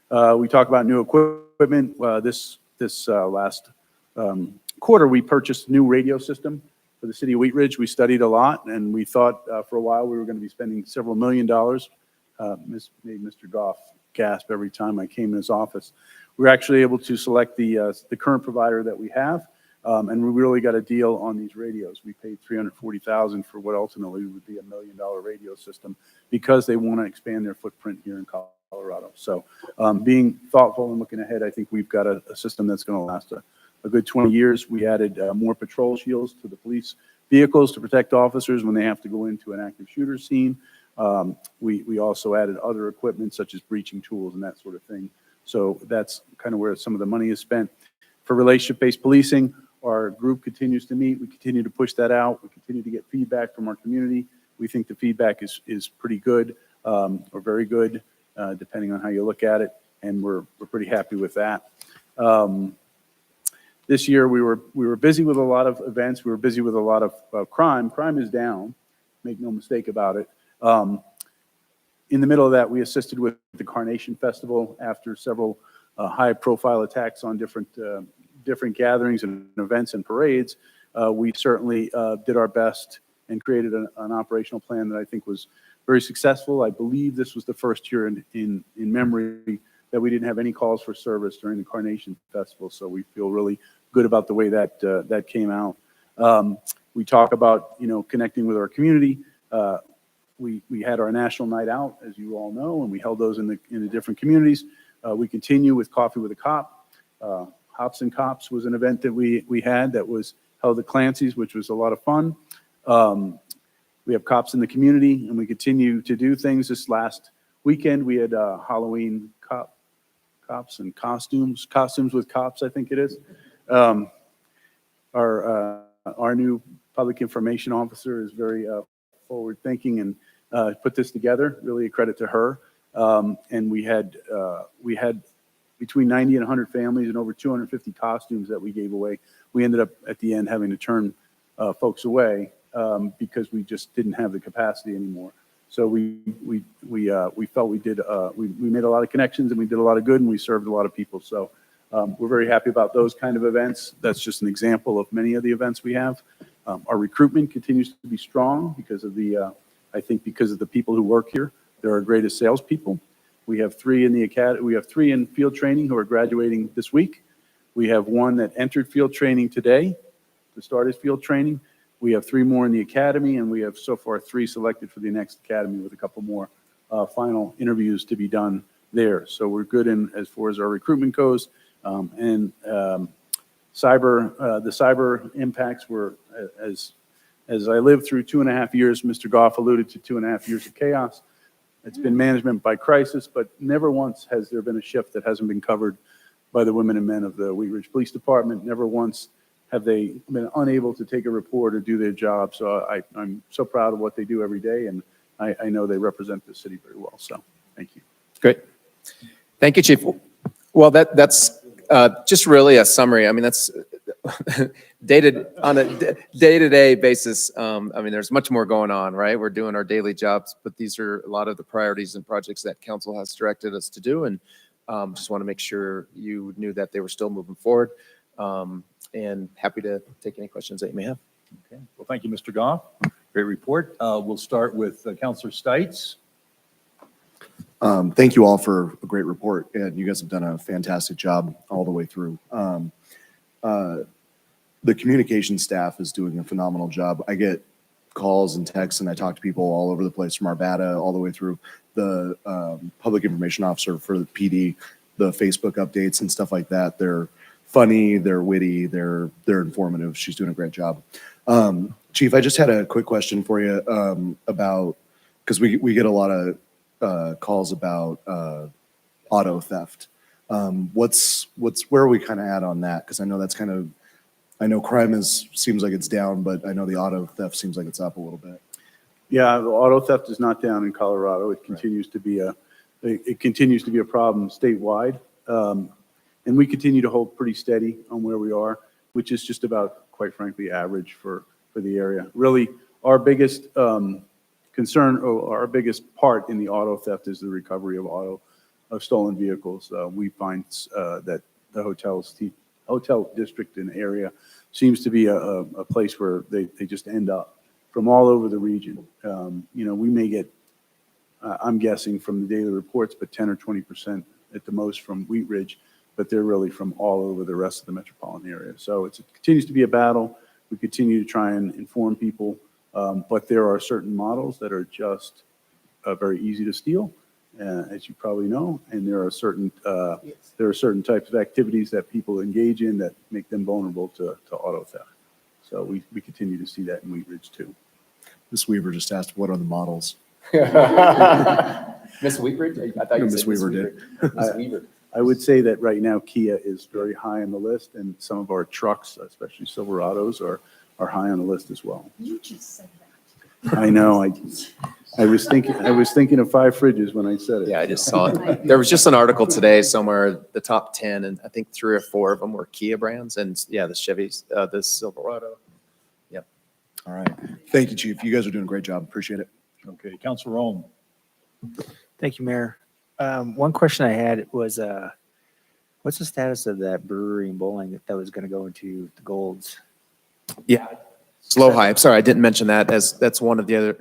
We talk about new equipment. This last quarter, we purchased a new radio system for the city of Wheat Ridge. We studied a lot, and we thought for a while we were going to be spending several $1 million. Made Mr. Goff gasp every time I came in his office. We were actually able to select the current provider that we have, and we really got a deal on these radios. We paid $340,000 for what ultimately would be $1 million radio system because they want to expand their footprint here in Colorado. So being thoughtful and looking ahead, I think we've got a system that's going to last a good 20 years. We added more patrol shields to the police vehicles to protect officers when they have to go into an active shooter scene. We also added other equipment such as breaching tools and that sort of thing. So that's kind of where some of the money is spent. For relationship-based policing, our group continues to meet. We continue to push that out. We continue to get feedback from our community. We think the feedback is pretty good or very good, depending on how you look at it. And we're pretty happy with that. This year we were busy with a lot of events. We were busy with a lot of crime. Crime is down. Make no mistake about it. In the middle of that, we assisted with the Carnation Festival after several high-profile attacks on different gatherings and events and parades. We certainly did our best and created an operational plan that I think was very successful. I believe this was the first year in memory that we didn't have any calls for service during the Carnation Festival, so we feel really good about the way that came out. We talk about connecting with our community. We had our National Night Out, as you all know, and we held those in the different communities. We continue with Coffee with a Cop. Hops and Cops was an event that we had that was held at Clancy's, which was a lot of fun. We have cops in the community, and we continue to do things. This last weekend, we had Halloween cops and costumes with cops, I think it is. Our new public information officer is very forward thinking and put this together. Really a credit to her. And we had between 90 and 100 families and over 250 costumes that we gave away. We ended up at the end having to turn folks away because we just didn't have the capacity anymore. So we felt we made a lot of connections and we did a lot of good and we served a lot of people. So we're very happy about those kind of events. That's just an example of many of the events we have. Our recruitment continues to be strong because of I think because of the people who work here. They're our greatest salespeople. We have 3 in the academy. We have 3 in field training who are graduating this week. We have 1 that entered field training today to start his field training. We have 3 more in the academy, and we have so far 3 selected for the next academy with a couple more final interviews to be done there. So we're good in as far as our recruitment goes. The cyber impacts were, as I lived through 2.5 years, Mr. Goff alluded to 2.5 years of chaos. It's been management by crisis, but never once has there been a shift that hasn't been covered by the women and men of the Wheat Ridge Police Department. Never once have they been unable to take a report or do their job. So I'm so proud of what they do every day, and I know they represent the city very well. So thank you. Great. Thank you, Chief. Well, that's just really a summary. I mean, that's on a day-to-day basis. I mean, there's much more going on, right? We're doing our daily jobs, but these are a lot of the priorities and projects that council has directed us to do. And just want to make sure you knew that they were still moving forward. And happy to take any questions that you may have. Okay. Well, thank you, Mr. Goff. Great report. We'll start with Councilor Stites. Thank you all for a great report, and you guys have done a fantastic job all the way through. The communication staff is doing a phenomenal job. I get calls and texts, and I talk to people all over the place from Arvada all the way through the public information officer for the PD, the Facebook updates and stuff like that. They're funny, they're witty, they're informative. She's doing a great job. Chief, I just had a quick question for you about, because we get a lot of calls about auto theft. Where are we kind of at on that? Because I know that's kind of, I know crime seems like it's down, but I know the auto theft seems like it's up a little bit. Yeah, the auto theft is not down in Colorado. It continues to be a problem statewide. And we continue to hold pretty steady on where we are, which is just about, quite frankly, average for the area. Really, our biggest concern, or our biggest part in the auto theft is the recovery of stolen vehicles. We find that the hotel district and area seems to be a place where they just end up from all over the region. We may get, I'm guessing from the daily reports, but 10 or 20% at the most from Wheat Ridge, but they're really from all over the rest of the metropolitan area. So it continues to be a battle. We continue to try and inform people, but there are certain models that are just very easy to steal, as you probably know, and there are certain types of activities that people engage in that make them vulnerable to auto theft. So we continue to see that in Wheat Ridge too. Miss Weaver just asked, what are the models? Miss Weaver? I thought you Miss said Weaver did. Miss Weaver. I would say that right now Kia is very high on the list, and some of our trucks, especially Silverados, are high on the list as well. You just said that. I know. I was thinking of 5 fridges when I said it. Yeah, I just saw it. There was just an article today somewhere, the top 10, and I think 3 or 4 of them were Kia brands, and yeah, the Chevys, the Silverado. Yep. All right. Thank you, Chief. You guys are doing a great job. Appreciate it. Okay, Councilor Rome. Thank you, Mayor. One question I had was, what's the status of that brewery and bowling that was going to go into the Golds? Yeah. Slow Hype. Sorry, I didn't mention that, as that's one of the other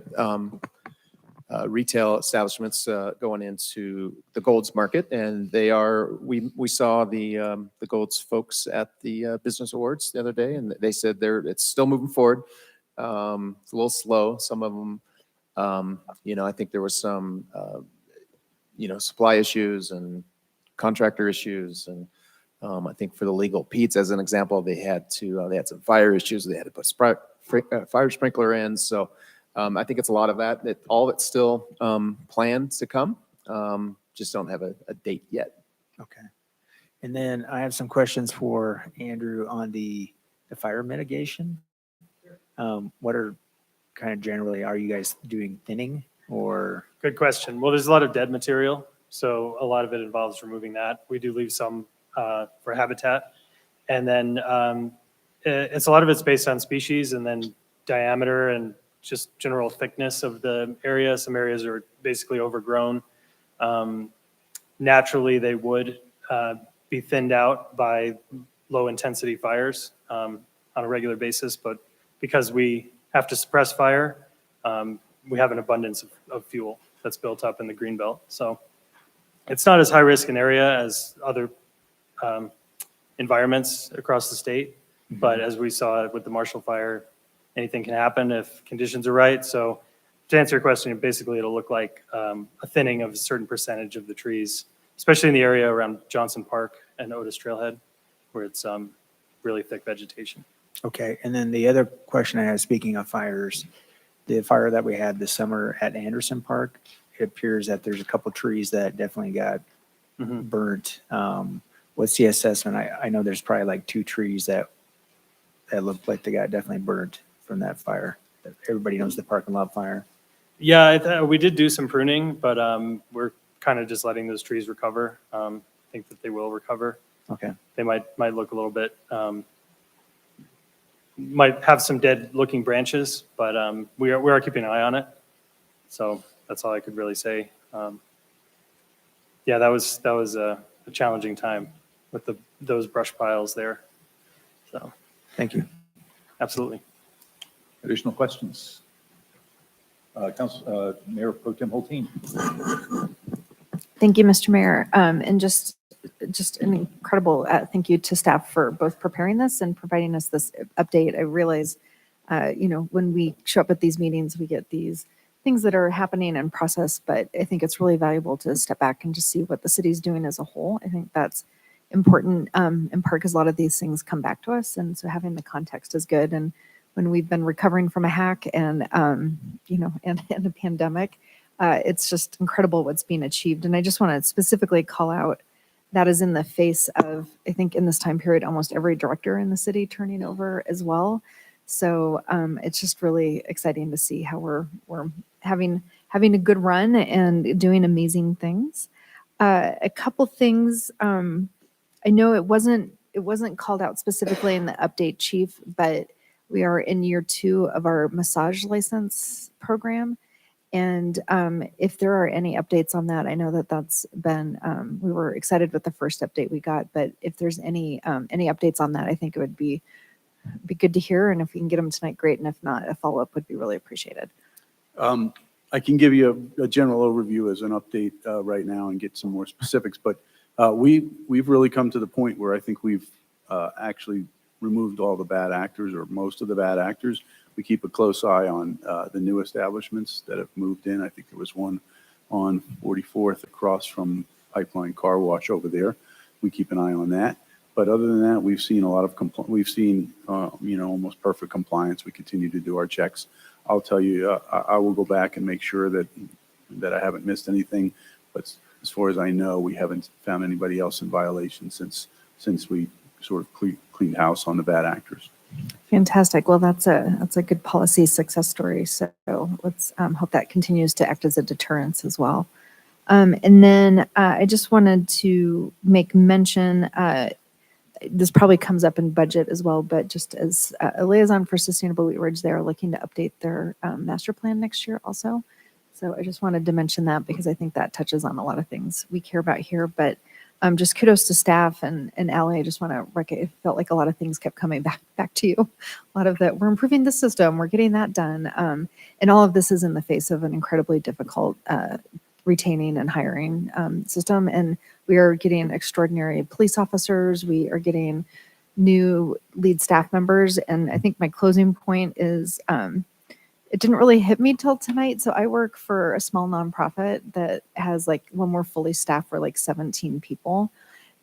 retail establishments going into the Golds Market, and they are. We saw the Golds folks at the Business Awards the other day, and they said it's still moving forward. It's a little slow. Some of them, I think there was some, supply issues and contractor issues, and I think for the Legal Pete's, as an example, they had some fire issues. They had to put fire sprinkler in. So I think it's a lot of that. All of it's still planned to come. Just don't have a date yet. Okay. And then I have some questions for Andrew on the fire mitigation. What are kind of generally, are you guys doing thinning or? Good question. Well, there's a lot of dead material So a lot of it involves removing that. We do leave some for habitat. And then it's a lot of it's based on species and then diameter and just general thickness of the area. Some areas are basically overgrown. Naturally, they would be thinned out by low intensity fires on a regular basis, but because we have to suppress fire, we have an abundance of fuel that's built up in the greenbelt. So it's not as high risk an area as other environments across the state, but as we saw with the Marshall Fire, anything can happen if conditions are right. So to answer your question, basically it'll look like a thinning of a certain percentage of the trees, especially in the area around Johnson Park and Otis Trailhead, where it's really thick vegetation. Okay, and then the other question I had, speaking of fires, the fire that we had this summer at Anderson Park, it appears that there's a couple trees that definitely got burnt. What's the assessment? I know there's probably like 2 trees that looked like they got definitely burnt from that fire. Everybody knows the parking lot fire. Yeah, we did do some pruning, but we're kind of just letting those trees recover. I think that they will recover. Okay. They might look a little bit, might have some dead looking branches, but we are keeping an eye on it. So that's all I could really say. Yeah, that was a challenging time with those brush piles there. So Thank you. absolutely. Additional questions? Mayor Pro Tem Holteen. Thank you, Mr. Mayor. And just an incredible thank you to staff for both preparing this and providing us this update. I realize, when we show up at these meetings, we get these things that are happening in process, but I think it's really valuable to step back and just see what the city's doing as a whole. I think that's important in part because a lot of these things come back to us. And so having the context is good. And when we've been recovering from a hack and, and a pandemic, it's just incredible what's being achieved. And I just want to specifically call out that is in the face of, I think in this time period, almost every director in the city turning over as well. So it's just really exciting to see how we're having a good run and doing amazing things. A couple things, I know it wasn't called out specifically in the update, Chief, but we are in year 2 of our massage license program. And if there are any updates on that, I know that that's been, we were excited with the first update we got, but if there's any updates on that, I think it would be good to hear. And if we can get them tonight, great. And if not, a follow-up would be really appreciated. I can give you a general overview as an update right now and get some more specifics, but we've really come to the point where I think we've actually removed all the bad actors or most of the bad actors. We keep a close eye on the new establishments that have moved in. I think there was one on 44th across from Pipeline Car Wash over there. We keep an eye on that. But other than that, we've seen a lot of almost perfect compliance. We continue to do our checks. I'll tell you, I will go back and make sure that I haven't missed anything. But as far as I know, we haven't found anybody else in violation since we sort of cleaned house on the bad actors. Fantastic. Well, that's a good policy success story. So let's hope that continues to act as a deterrence as well. And then I just wanted to make mention, this probably comes up in budget as well, but just as a liaison for Sustainable Wheat Ridge, they are looking to update their master plan next year also. So I just wanted to mention that because I think that touches on a lot of things we care about here, but just kudos to staff and Allie. I just want to it felt like a lot of things kept coming back to you. A lot of that, we're improving the system, we're getting that done. And all of this is in the face of an incredibly difficult retaining and hiring system. And we are getting extraordinary police officers. We are getting new lead staff members. And I think my closing point is, it didn't really hit me till tonight. So I work for a small nonprofit that has when we're fully staffed, we're 17 people.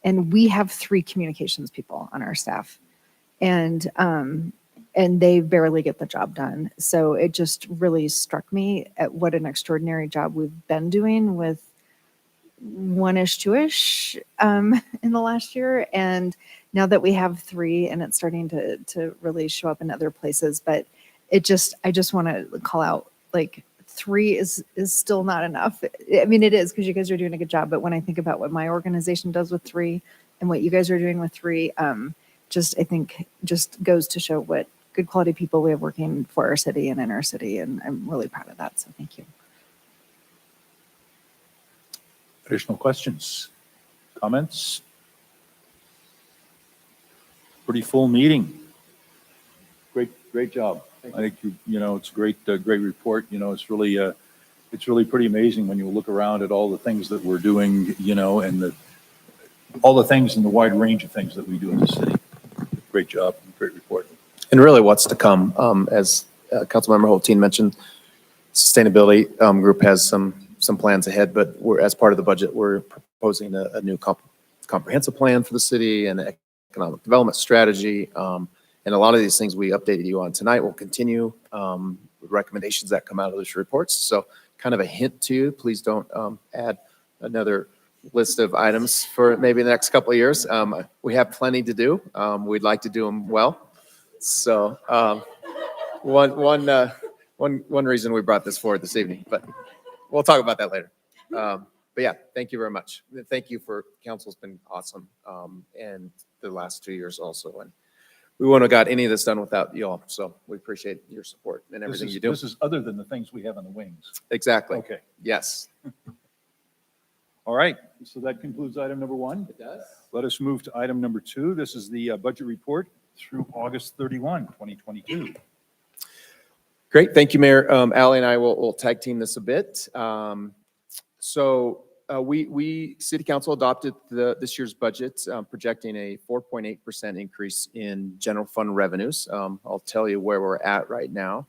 And we have 3 communications people on our staff. And they barely get the job done. So it just really struck me at what an extraordinary job we've been doing with 1-ish, 2-ish in the last year. And now that we have 3 and it's starting to really show up in other places, but I just want to call out 3 is still not enough. I mean, it is because you guys are doing a good job. But when I think about what my organization does with 3 and what you guys are doing with 3, I think just goes to show what good quality people we have working for our city and in our city. And I'm really proud of that. So thank you. Additional questions, comments? Pretty full meeting. Great job. I think it's a great report. It's really pretty amazing when you look around at all the things that we're doing, and all the things and the wide range of things that we do in the city. Great job, great report. And really what's to come, as Councilmember Holteen mentioned, sustainability group has some plans ahead, but as part of the budget, we're proposing a new comprehensive plan for the city and an economic development strategy. And a lot of these things we updated you on tonight will continue with recommendations that come out of those reports. So kind of a hint to you, please don't add another list of items for maybe the next couple of years. We have plenty to do. We'd like to do them well. So one reason we brought this forward this evening, but we'll talk about that later. But yeah, thank you very much. Thank you for council's been awesome. And the last 2 years also. And we wouldn't have got any of this done without you all. So we appreciate your support and everything you do. This is other than the things we have on the wings. Exactly. Okay. Yes. All right. So that concludes item number 1. It does. Let us move to item number 2. This is the budget report through August 31, 2022. Great. Thank you, Mayor. Ally and I will tag team this a bit. We City Council adopted this year's budget, projecting a 4.8% increase in general fund revenues. I'll tell you where we're at right now.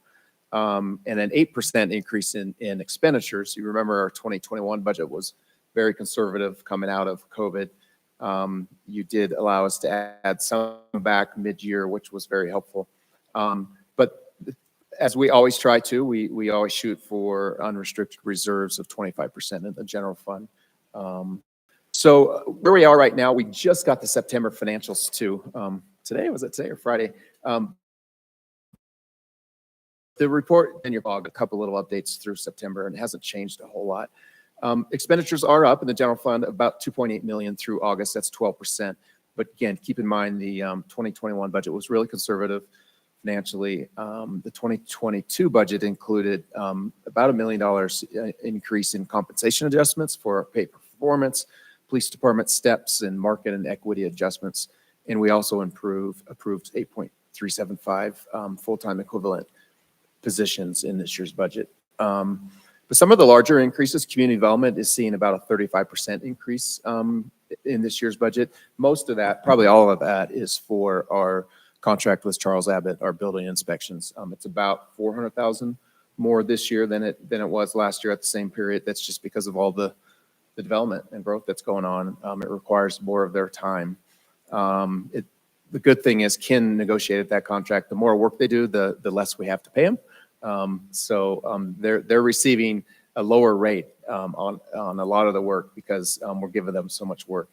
And an 8% increase in expenditures. You remember our 2021 budget was very conservative coming out of COVID. You did allow us to add some back mid-year, which was very helpful. But as we always try to, we always shoot for unrestricted reserves of 25% in the general fund. So where we are right now, we just got the September financials too. Was it today or Friday? The report in your log, a couple little updates through September, and it hasn't changed a whole lot. Expenditures are up in the general fund about 2.8 million through August. That's 12%. But again, keep in mind the 2021 budget was really conservative financially. The 2022 budget included about $1 million increase in compensation adjustments for pay performance, police department steps, and market and equity adjustments. And we also approved 8.375 full-time equivalent positions in this year's budget. But some of the larger increases, community development is seeing about a 35% increase in this year's budget. Most of that, probably all of that, is for our contract with Charles Abbott, our building inspections. It's about $400,000 more this year than it was last year at the same period. That's just because of all the development and growth that's going on. It requires more of their time. The good thing is Ken negotiated that contract. The more work they do, the less we have to pay them. They're receiving a lower rate on a lot of the work because we're giving them so much work.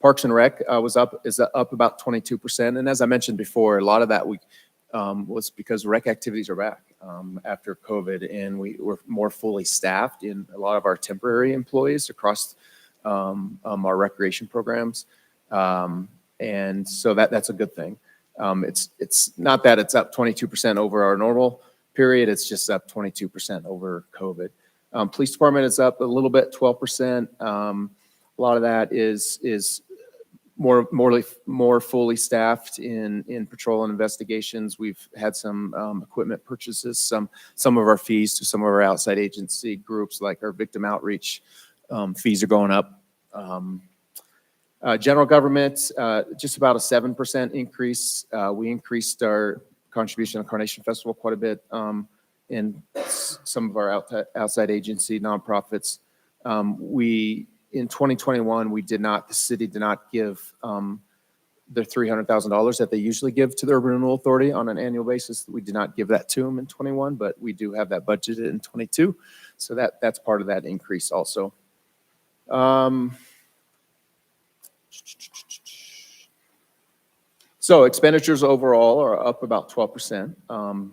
Parks and Rec is up about 22%. And as I mentioned before, a lot of that was because rec activities are back after COVID, and we were more fully staffed in a lot of our temporary employees across our recreation programs. And so that's a good thing. It's not that it's up 22% over our normal period. It's just up 22% over COVID. Police department is up a little bit, 12%. A lot of that is more fully staffed in patrol and investigations. We've had some equipment purchases, some of our fees to some of our outside agency groups, like our victim outreach fees are going up. General government, just about a 7% increase. We increased our contribution to Carnation Festival quite a bit in some of our outside agency nonprofits. In 2021, the city did not give the $300,000 that they usually give to the Urban Renewal Authority on an annual basis. We did not give that to them in 21, but we do have that budgeted in 22. So that's part of that increase also. So expenditures overall are up about 12%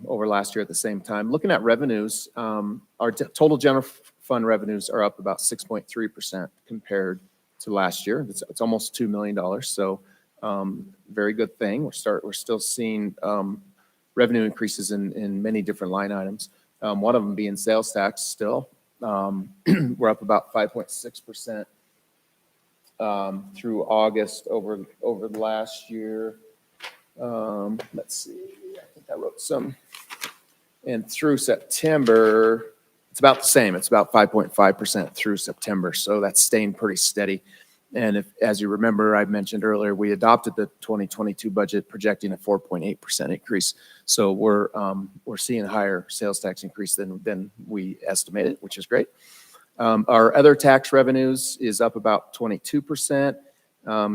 over last year at the same time. Looking at revenues, our total general fund revenues are up about 6.3% compared to last year. It's almost $2 million. So very good thing. We're still seeing revenue increases in many different line items. One of them being sales tax still. We're up about 5.6% through August over the last year. Let's see, I think I wrote some. And through September, it's about the same. It's about 5.5% through September. So that's staying pretty steady. And if, as you remember, I mentioned earlier, we adopted the 2022 budget projecting a 4.8% increase. So we're seeing a higher sales tax increase than we estimated, which is great. Our other tax revenues is up about 22%.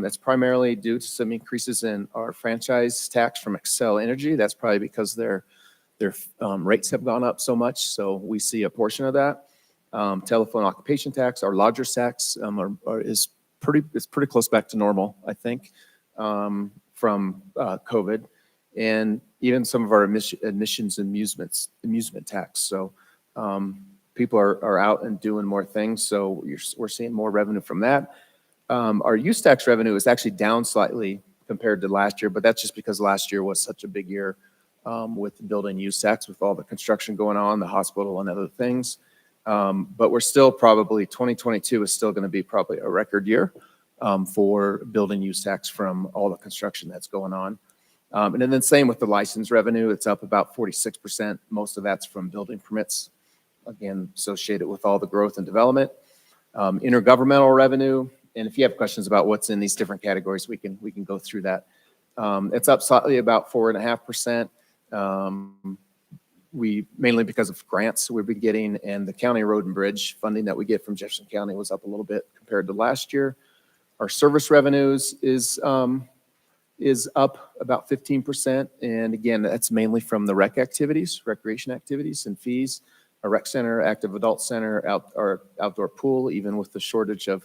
That's primarily due to some increases in our franchise tax from Xcel Energy. That's probably because their rates have gone up so much. So we see a portion of that. Telephone occupation tax, our lodger's tax is pretty close back to normal, I think, from COVID, and even some of our admissions amusement tax. So people are out and doing more things. So we're seeing more revenue from that. Our use tax revenue is actually down slightly compared to last year, but that's just because last year was such a big year with building use tax, with all the construction going on, the hospital and other things. But we're still probably, 2022 is still going to be probably a record year for building use tax from all the construction that's going on. And then same with the license revenue. It's up about 46%. Most of that's from building permits, again, associated with all the growth and development. Intergovernmental revenue. And if you have questions about what's in these different categories, we can go through that. It's up slightly about 4.5%. We mainly because of grants we've been getting, and the county road and bridge funding that we get from Jefferson County was up a little bit compared to last year. Our service revenues is up about 15, and again, that's mainly from the recreation activities and fees. Our rec center, active adult center, our outdoor pool, even with the shortage of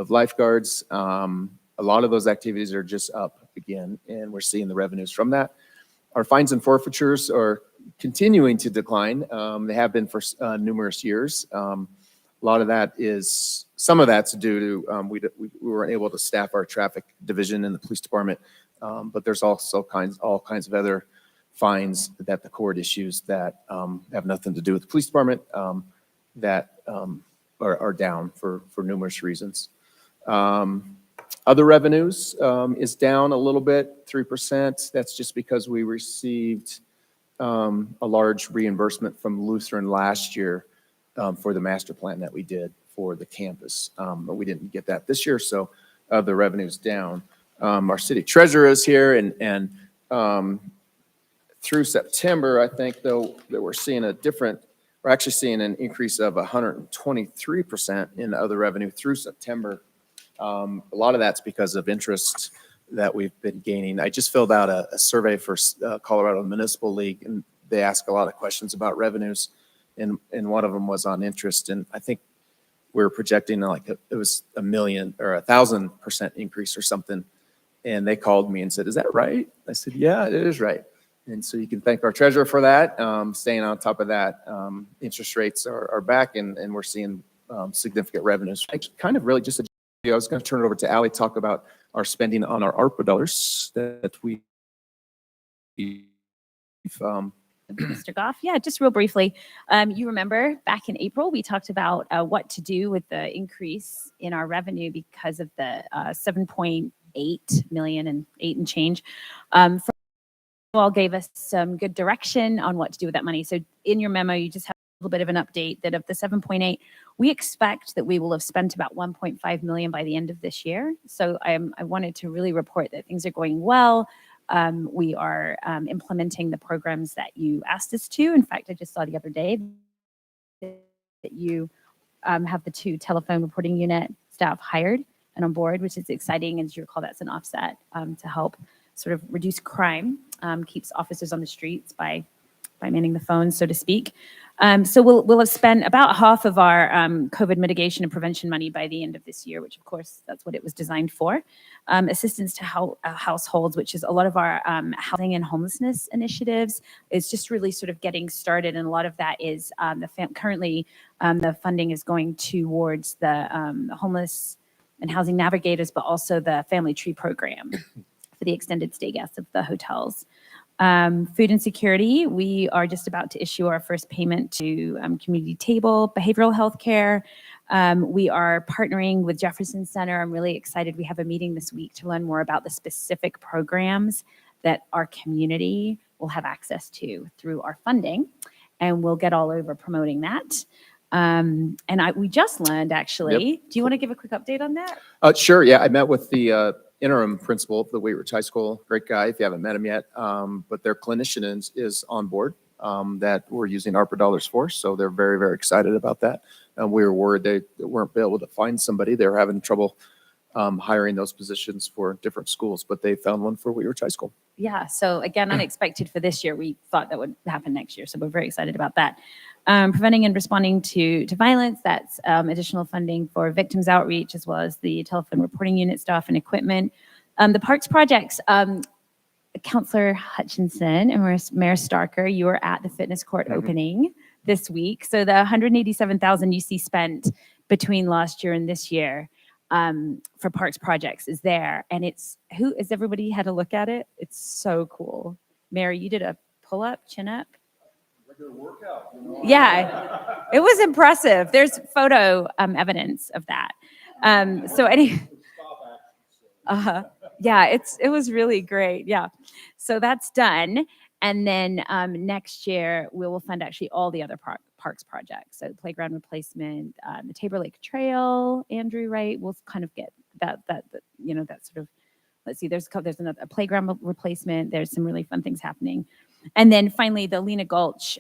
lifeguards, a lot of those activities are just up again, and we're seeing the revenues from that. Our fines and forfeitures are continuing to decline. They have been for numerous years. A lot of that is, some of that's due to we weren't able to staff our traffic division in the police department, but there's also all kinds of other fines that the court issues that have nothing to do with the police department that are down for numerous reasons. Other revenues is down a little bit, 3%. That's just because we received a large reimbursement from Lutheran last year for the master plan that we did for the campus. But we didn't get that this year, so the revenue's down. Our city treasurer is here, and through September, I think, though, that we're actually seeing an increase of 123% in other revenue through September. A lot of that's because of interest that we've been gaining. I just filled out a survey for Colorado Municipal League, and they ask a lot of questions about revenues, and one of them was on interest. And I think we were projecting it was 1,000,000 or 1,000% increase or something. And they called me and said, "Is that right?" I said, "Yeah, it is right." And so you can thank our treasurer for that, staying on top of that. Interest rates are back, and we're seeing significant revenues. Kind of really just I was going to turn it over to Allie to talk about our spending on our ARPA dollars that we. Mr. Goff, yeah, just real briefly. You remember back in April, we talked about what to do with the increase in our revenue because of the 7.8 million and 8 and change. All gave us some good direction on what to do with that money. So in your memo, you just have a little bit of an update that of the 7.8, we expect that we will have spent about 1.5 million by the end of this year. So I wanted to really report that things are going well. We are implementing the programs that you asked us to. In fact, I just saw the other day that you have the 2 telephone reporting unit staff hired and on board, which is exciting. As you recall, that's an offset to help sort of reduce crime, keeps officers on the streets by manning the phones, so to speak. So we'll have spent about half of our COVID mitigation and prevention money by the end of this year, which of course that's what it was designed for. Assistance to households, which is a lot of our housing and homelessness initiatives, is just really sort of getting started, and a lot of that is currently the funding is going towards the homeless and housing navigators, but also the family tree program for the extended stay guests of the hotels. Food insecurity, we are just about to issue our first payment to Community Table Behavioral Health Care. We are partnering with Jefferson Center. I'm really excited. We have a meeting this week to learn more about the specific programs that our community will have access to through our funding, and we'll get all over promoting that. We just learned, actually, do you want to give a quick update on that? Sure, yeah, I met with the interim principal of the Wheat Ridge High School, great guy, if you haven't met him yet, but their clinician is on board that we're using ARPA dollars for, so they're very, very excited about that. We were worried they weren't able to find somebody. They were having trouble hiring those positions for different schools, but they found one for Wheat Ridge High School. Yeah, so again, unexpected for this year. We thought that would happen next year, so we're very excited about that. Preventing and responding to violence, that's additional funding for victims outreach, as well as the telephone reporting unit staff and equipment. The parks projects, Councillor Hutchinson and Mayor Starker, you were at the fitness court opening this week. So the $187,000 you see spent between last year and this year for parks projects is there. And has everybody had a look at it? It's so cool. Mayor, you did a pull-up, chin-up? Workout, you know? Yeah, it was impressive. There's photo evidence of that. Yeah, it was really great. Yeah, so that's done. And then next year we will fund actually all the other parks projects. So playground replacement, the Tabor Lake Trail, Andrew, right? We'll kind of get that sort of. Let's see. There's a playground replacement. There's some really fun things happening. And then finally, the Lena Gulch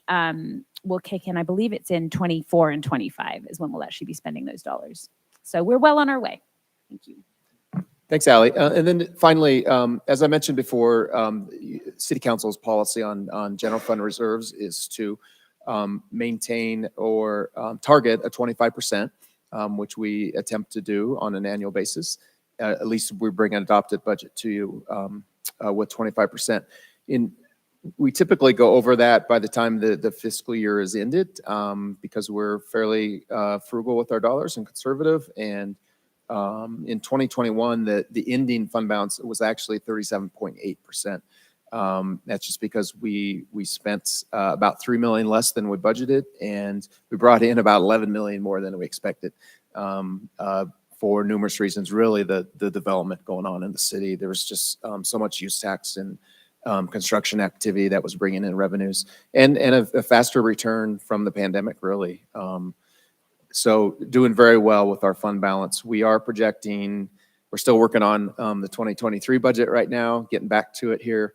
will kick in. I believe it's in 24 and 25 is when we'll actually be spending those dollars. So we're well on our way. Thank you. Thanks, Allie. And then finally, as I mentioned before, City Council's policy on general fund reserves is to maintain or target a 25%, which we attempt to do on an annual basis. At least we bring an adopted budget to you with 25%. We typically go over that by the time the fiscal year is ended because we're fairly frugal with our dollars and conservative. And in 2021, the ending fund balance was actually 37.8%. That's just because we spent about $3 million less than we budgeted, and we brought in about $11 million more than we expected. For numerous reasons, really the development going on in the city. There was just so much use tax and construction activity that was bringing in revenues and a faster return from the pandemic, really. So doing very well with our fund balance. We are projecting, we're still working on the 2023 budget right now, getting back to it here.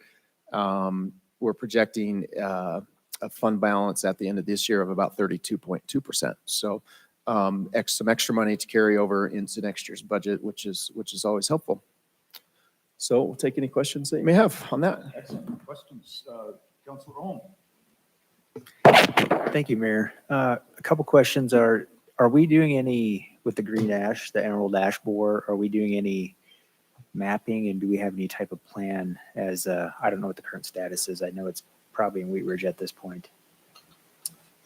We're projecting a fund balance at the end of this year of about 32.2%. So some extra money to carry over into next year's budget, which is always helpful. So we'll take any questions that you may have on that. Excellent questions. Councilor Ohm. Thank you, Mayor. A couple questions are we doing any with the green ash, the emerald ash borer? Are we doing any mapping, and do we have any type of plan as, I don't know what the current status is. I know it's probably in Wheat Ridge at this point.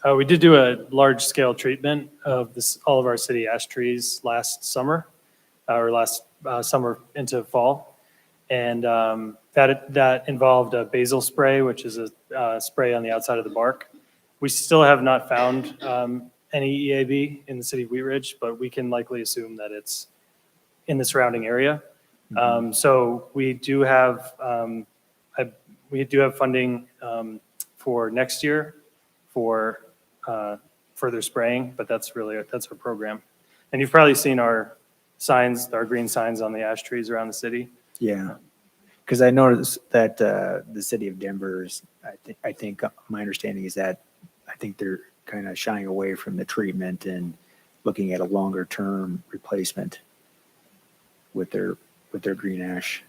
We did do a large-scale treatment of all of our city ash trees last summer, summer into fall. And that involved a basal spray, which is a spray on the outside of the bark. We still have not found any EAB in the city of Wheat Ridge, but we can likely assume that it's in the surrounding area. So we do have funding for next year for further spraying, but that's our program. And you've probably seen our signs, our green signs on the ash trees around the city. Yeah, because I noticed that the city of Denver's, I think my understanding is that I think they're kind of shying away from the treatment and looking at a longer term replacement with their green ash.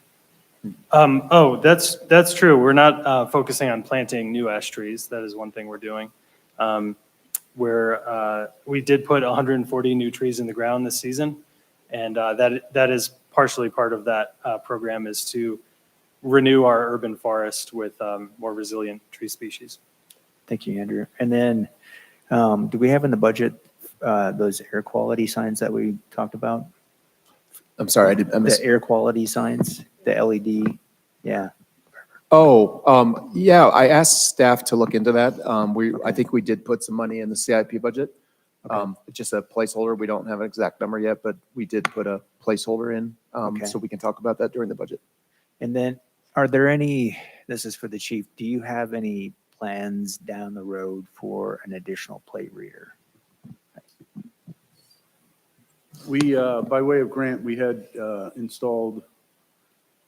That's true. We're not focusing on planting new ash trees. That is one thing we're doing. where we did put 140 new trees in the ground this season. And that is partially part of that program, is to renew our urban forest with more resilient tree species. Thank you, Andrew. And then, do we have in the budget those air quality signs that we talked about? I'm sorry, I missed. The air quality signs, the LED, yeah. Oh, yeah, I asked staff to look into that. I think we did put some money in the CIP budget. Just a placeholder. We don't have an exact number yet, but we did put a placeholder in, so we can talk about that during the budget. And then, are there any, this is for the chief, do you have any plans down the road for an additional plate reader? We, by way of grant, we had installed,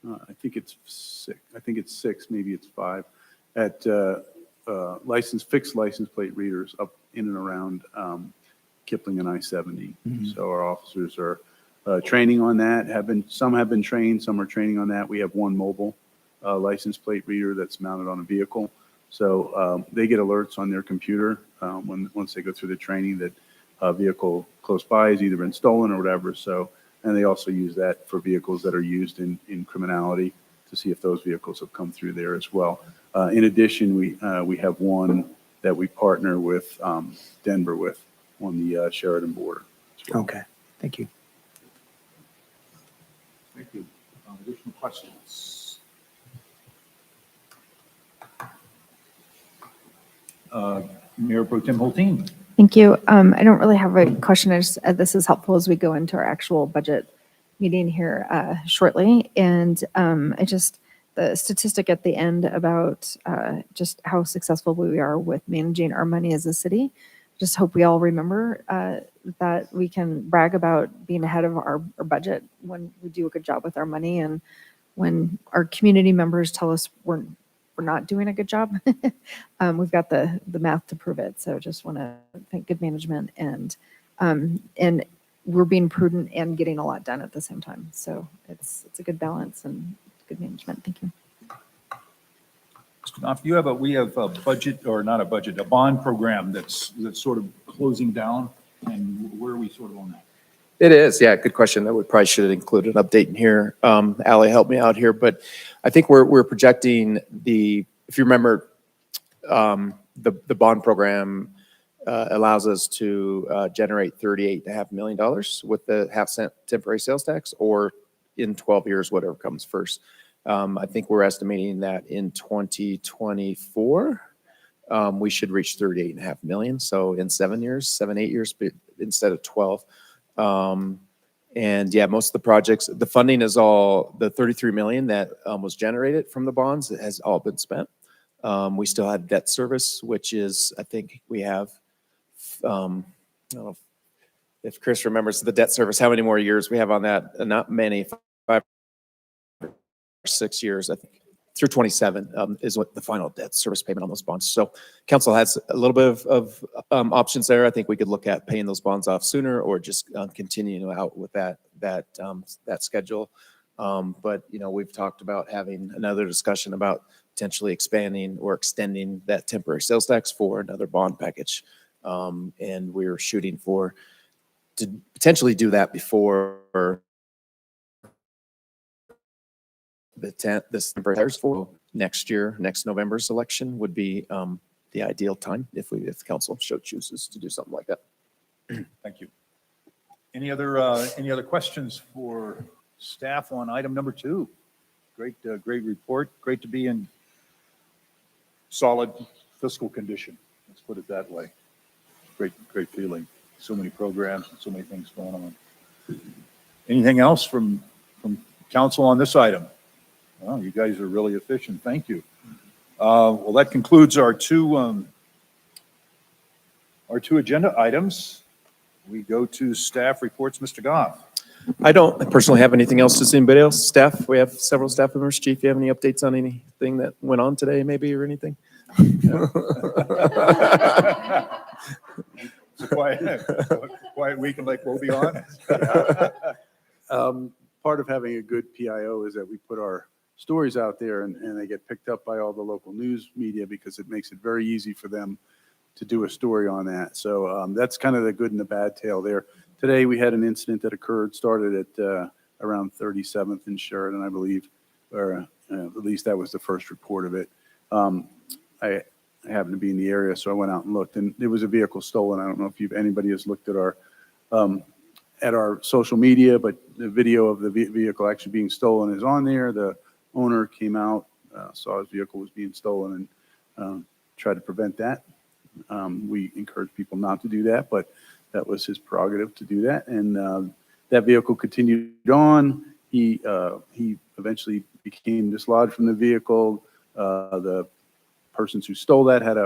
I think it's six, maybe it's 5, at fixed license plate readers up in and around Kipling and I-70. So our officers are training on that, some have been trained, some are training on that. We have one mobile license plate reader that's mounted on a vehicle. So they get alerts on their computer once they go through the training that a vehicle close by has either been stolen or whatever. So, and they also use that for vehicles that are used in criminality to see if those vehicles have come through there as well. In addition, we have one that we partner with Denver with on the Sheridan border. as well. Okay, thank you. Thank you. Additional questions? Mayor Pro Tem Holteen. Thank you. I don't really have a question. This is helpful as we go into our actual budget meeting here shortly. And the statistic at the end about just how successful we are with managing our money as a city. Just hope we all remember that we can brag about being ahead of our budget when we do a good job with our money, and when our community members tell us we're not doing a good job. We've got the math to prove it. So just want to thank good management, and we're being prudent and getting a lot done at the same time. So it's a good balance and good management. Thank you. Mr. Knopf, we have a budget, or not a budget, a bond program that's sort of closing down, and where are we sort of on that? It is, yeah, good question. That we probably should have included an update in here. Ally helped me out here, but I think we're projecting if you remember, the bond program allows us to generate $38.5 million with the half-cent temporary sales tax, or in 12 years, whatever comes first. I think we're estimating that in 2024, we should reach 38.5 million. So in 7 years, 8 years, but instead of 12. And yeah, most of the projects, the funding is all, the 33 million that was generated from the bonds has all been spent. We still have debt service, which is, I think we have, I don't know if Chris remembers the debt service, how many more years we have on that? Not many, 5 or 6 years, I think. Through 27 is what the final debt service payment on those bonds. So council has a little bit of options there. I think we could look at paying those bonds off sooner, or just continuing out with that schedule. But we've talked about having another discussion about potentially expanding or extending that temporary sales tax for another bond package. And we're shooting to potentially do that before this retires for next year. Next November's election would be the ideal time if the council chooses to do something like that. Thank you. Any other questions for staff on item number 2? Great report. Great to be in solid fiscal condition. Let's put it that way. Great feeling. So many programs and so many things going on. Anything else from council on this item? Well, you guys are really efficient. Thank you. Well, that concludes our two agenda items. We go to staff reports. Mr. Goff. I don't personally have anything else. Does anybody else? Staff? We have several staff members. Chief, you have any updates on anything that went on today, maybe, or anything? It's a quiet week, and like we'll be on. Part of having a good PIO is that we put our stories out there, and they get picked up by all the local news media, because it makes it very easy for them to do a story on that. So that's kind of the good and the bad tale there. Today, we had an incident that occurred, started at around 37th and Sheridan, I believe, or at least that was the first report of it. I happened to be in the area, so I went out and looked, and there was a vehicle stolen. I don't know if anybody has looked at our social media, but the video of the vehicle actually being stolen is on there. The owner came out, saw his vehicle was being stolen, and tried to prevent that. We encourage people not to do that, but that was his prerogative to do that. And that vehicle continued on. He eventually became dislodged from the vehicle. The persons who stole that had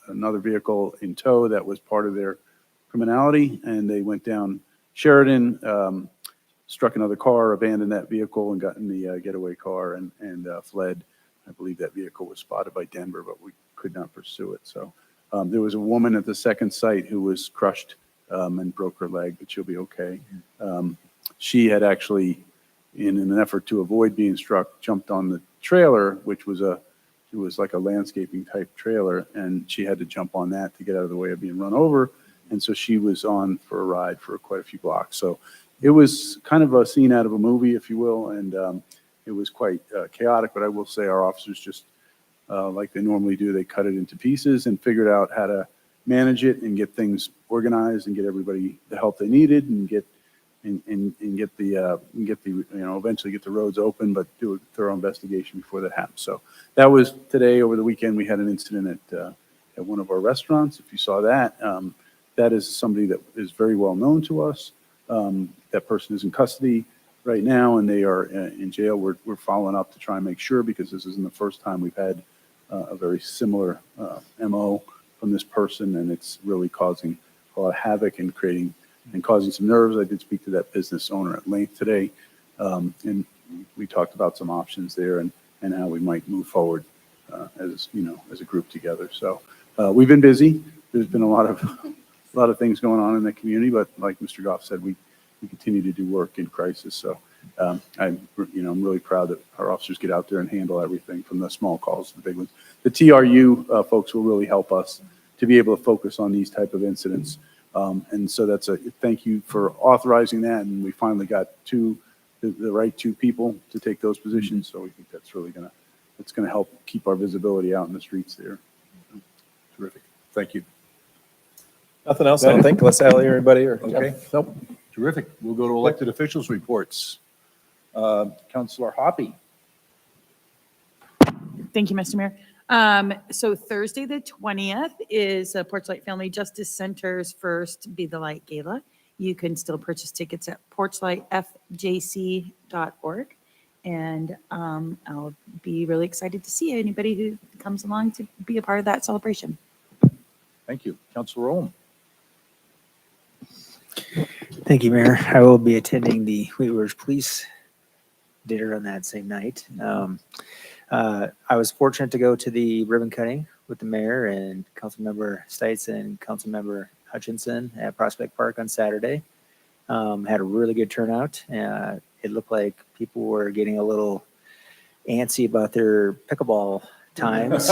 another vehicle in tow that was part of their criminality, and they went down Sheridan, struck another car, abandoned that vehicle, and got in the getaway car and fled. I believe that vehicle was spotted by Denver, but we could not pursue it. So there was a woman at the second site who was crushed and broke her leg, but she'll be okay. She had actually, in an effort to avoid being struck, jumped on the trailer, which was it was like a landscaping type trailer, and she had to jump on that to get out of the way of being run over. And so she was on for a ride for quite a few blocks. So it was kind of a scene out of a movie, if you will, and it was quite chaotic. But I will say our officers just, like they normally do, they cut it into pieces and figured out how to manage it and get things organized and get everybody the help they needed and get eventually get the roads open, but do a thorough investigation before that happens. So that was today. Over the weekend, we had an incident at one of our restaurants. If you saw that, that is somebody that is very well known to us. That person is in custody right now, and they are in jail. We're following up to try and make sure, because this isn't the first time we've had a very similar MO from this person, and it's really causing a lot of havoc and causing some nerves. I did speak to that business owner at length today, and we talked about some options there and how we might move forward as a group together. So we've been busy. There's been a lot of things going on in the community, but like Mr. Goff said, we continue to do work in crisis. So I'm really proud that our officers get out there and handle everything from the small calls to the big ones. The TRU folks will really help us to be able to focus on these type of incidents. And so that's a thank you for authorizing that. And we finally got the right two people to take those positions. So we think that's really going to help keep our visibility out in the streets there. Terrific. Thank you. Nothing else, I don't think, unless everybody or. Okay. Nope. Terrific. We'll go to elected officials reports. Councilor Hoppy. Thank you, Mr. Mayor. So Thursday, the 20th is Porchlight Family Justice Center's first Be the Light Gala. You can still purchase tickets at porchlightfjc.org. And I'll be really excited to see anybody who comes along to be a part of that celebration. Thank you. Councilor Ohm. Thank you, Mayor. I will be attending the Wheat Ridge Police dinner on that same night. I was fortunate to go to the ribbon cutting with the mayor and Councilmember Stites and Councilmember Hutchinson at Prospect Park on Saturday. Had a really good turnout. It looked like people were getting a little antsy about their pickleball times,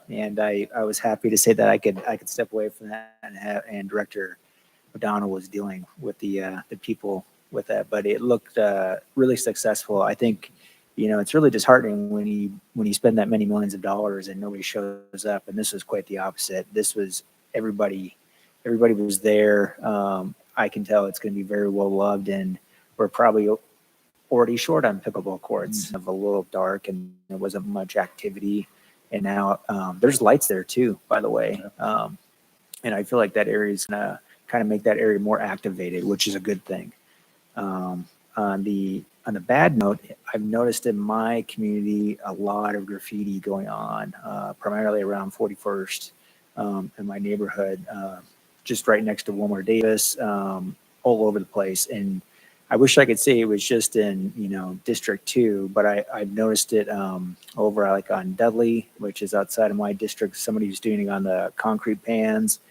and I was happy to say that I could step away from that, and Director O'Donnell was dealing with the people with that. But it looked really successful. I think it's really disheartening when you spend that many millions of dollars and nobody shows up. And this was quite the opposite. This was everybody was there. I can tell it's going to be very well loved, and we're probably already short on pickleball courts. Of a little dark, and there wasn't much activity. And now there's lights there too, by the way. And I feel like that area is going to kind of make that area more activated, which is a good thing. On the bad note, I've noticed in my community a lot of graffiti going on, primarily around 41st in my neighborhood, just right next to Wilmer Davis, all over the place. And I wish I could say it was just in, District 2, but I've noticed it over like on Dudley, which is outside of my district. Somebody who's doing it on the concrete pans.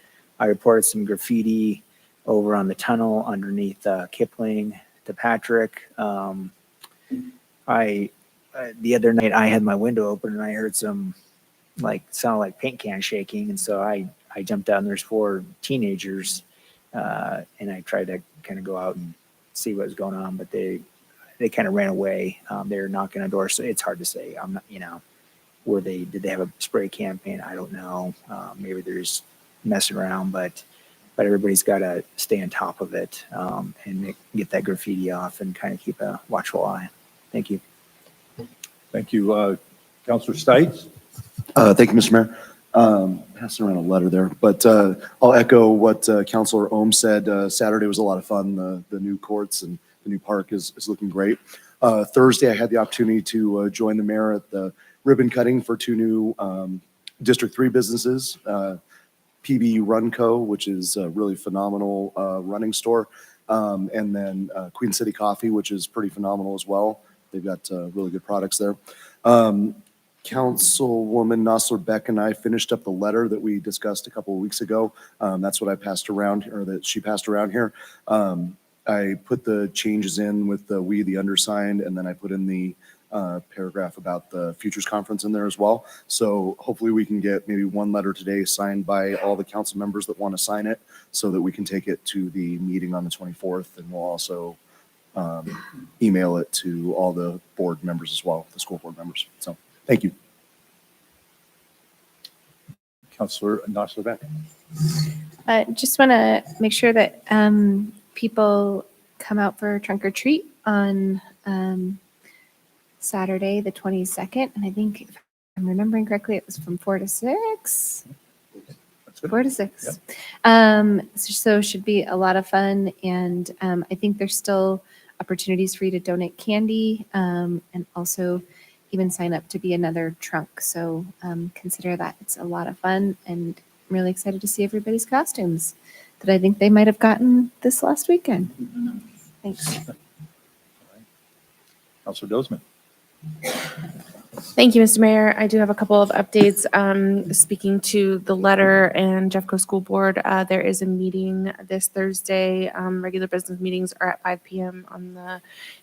I reported some graffiti over on the tunnel underneath Kipling to Patrick. The other night I had my window open and I heard some like, sounded like paint can shaking. And so I jumped out and there's 4 teenagers. And I tried to kind of go out and see what was going on, but they kind of ran away. They were knocking on doors. So it's hard to say. I'm not, did they have a spray campaign? I don't know. Maybe they're just messing around, but everybody's got to stay on top of it and get that graffiti off and kind of keep a watchful eye. Thank you. Thank you. Counselor Stites? Thank you, Mr. Mayor. Passing around a letter there, but I'll echo what Councilor Ohm said. Saturday was a lot of fun. The new courts and the new park is looking great. Thursday, I had the opportunity to join the mayor at the ribbon cutting for 2 new District 3 businesses. PB Run Co., which is a really phenomenal running store, and then Queen City Coffee, which is pretty phenomenal as well. They've got really good products there. Councilwoman Nosler Beck and I finished up the letter that we discussed a couple of weeks ago. That's what I passed around, or that she passed around here. I put the changes in with the undersigned, and then I put in the paragraph about the Futures Conference in there as well. So hopefully we can get maybe 1 letter today signed by all the council members that want to sign it so that we can take it to the meeting on the 24th. And we'll also email it to all the board members as well, the school board members. So thank you. Counselor Nosler Beck. Just want to make sure that people come out for trunk or treat on Saturday, the 22nd. And I think, if I'm remembering correctly, it was from 4 to 6. That's good. 4 to 6. So should be a lot of fun. And I think there's still opportunities for you to donate candy and also even sign up to be another trunk. So consider that. It's a lot of fun, and I'm really excited to see everybody's costumes that I think they might have gotten this last weekend. Thanks. Counselor Dozman. Thank you, Mr. Mayor. I do have a couple of updates. Speaking to the letter and Jeffco School Board, there is a meeting this Thursday. Regular business meetings are at 5 p.m.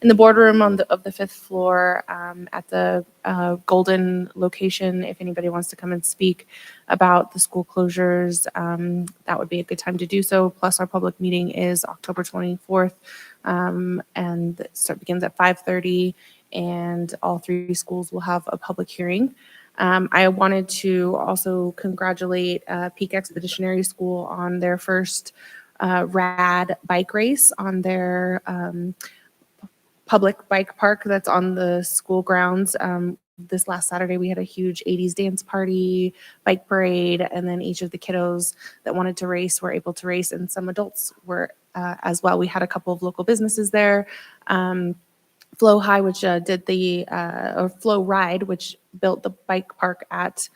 in the boardroom of the 5th floor at the Golden location. If anybody wants to come and speak about the school closures, that would be a good time to do so. Plus, our public meeting is October 24th, and it begins at 5:30. And all 3 schools will have a public hearing. I wanted to also congratulate Peak Expeditionary School on their first RAD bike race on their public bike park that's on the school grounds. This last Saturday, we had a huge 80s dance party, bike parade, and then each of the kiddos that wanted to race were able to race, and some adults were as well. We had a couple of local businesses there. Flow High, which did the or Flow Ride, which built the bike park at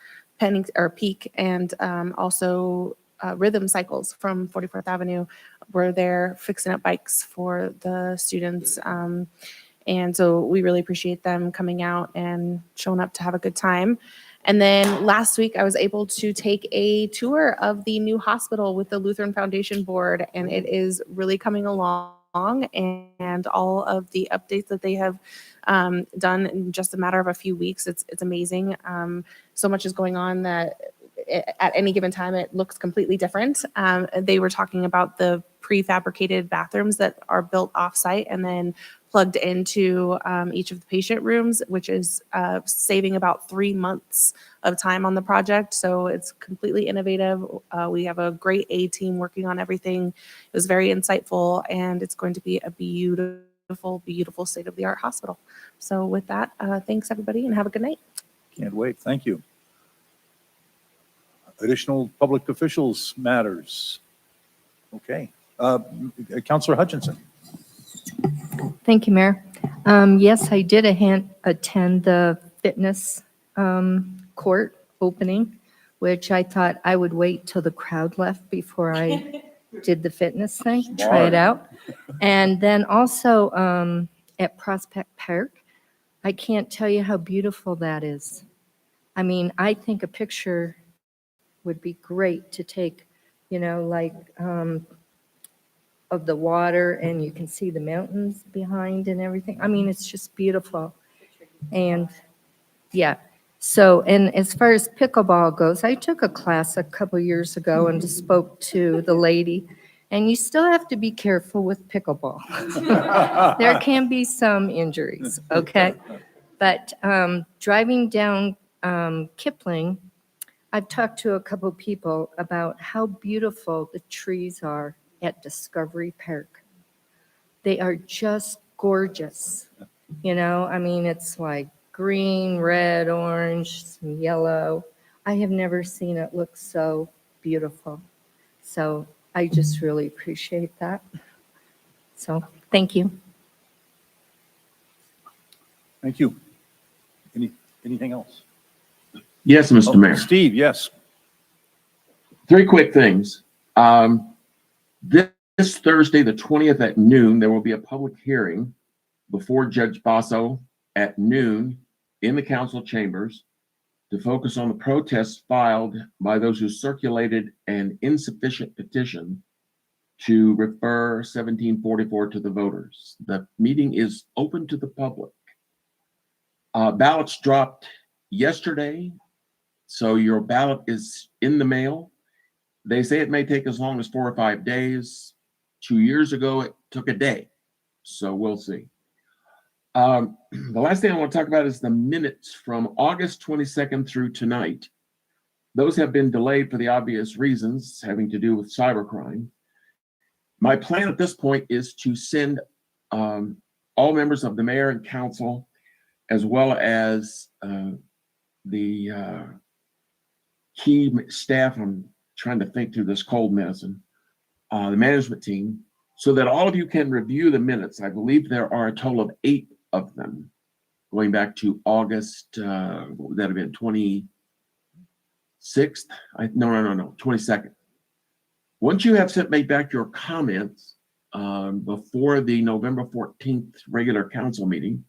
Peak, and also Rhythm Cycles from 44th Avenue were there fixing up bikes for the students. And so we really appreciate them coming out and showing up to have a good time. And then last week, I was able to take a tour of the new hospital with the Lutheran Foundation Board, and it is really coming along. And all of the updates that they have done in just a matter of a few weeks, it's amazing. So much is going on that at any given time it looks completely different. They were talking about the prefabricated bathrooms that are built offsite and then plugged into each of the patient rooms, which is saving about 3 months of time on the project. So it's completely innovative. We have a great A team working on everything. It was very insightful, and it's going to be a beautiful, beautiful state-of-the-art hospital. So with that, thanks everybody, and have a good night. Can't wait. Thank you. Additional public officials matters. Okay. Counselor Hutchinson. Thank you, Mayor. Yes, I did attend the fitness court opening, which I thought I would wait till the crowd left before I did the fitness thing, try it out. And then also at Prospect Park, I can't tell you how beautiful that is. I mean, I think a picture would be great to take, like of the water, and you can see the mountains behind and everything. I mean, it's just beautiful. And yeah, So, and as far as pickleball goes, I took a class a couple years ago and spoke to the lady, and you still have to be careful with pickleball. There can be some injuries, okay? But driving down Kipling, I've talked to a couple people about how beautiful the trees are at Discovery Park. They are just gorgeous. You know, I mean, it's like green, red, orange, some yellow. I have never seen it look so beautiful. So I just really appreciate that. So thank you. Thank you. Anything else? Yes, Mr. Mayor. Steve, yes. 3 quick things. This Thursday, the 20th at noon, there will be a public hearing before Judge Basso at noon in the council chambers to focus on the protests filed by those who circulated an insufficient petition to refer 1744 to the voters. The meeting is open to the public. Ballots dropped yesterday, so your ballot is in the mail. They say it may take as long as 4 or 5 days. 2 years ago, it took a day, so we'll see. The last thing I want to talk about is the minutes from August 22nd through tonight. Those have been delayed for the obvious reasons having to do with cybercrime. My plan at this point is to send all members of the mayor and council, as well as the key staff, I'm trying to think through this cold medicine, the management team, so that all of you can review the minutes. I believe there are a total of 8 of them, going back to August, what would that have been, 26th? No, 22nd. Once you have made back your comments before the November 14th regular council meeting,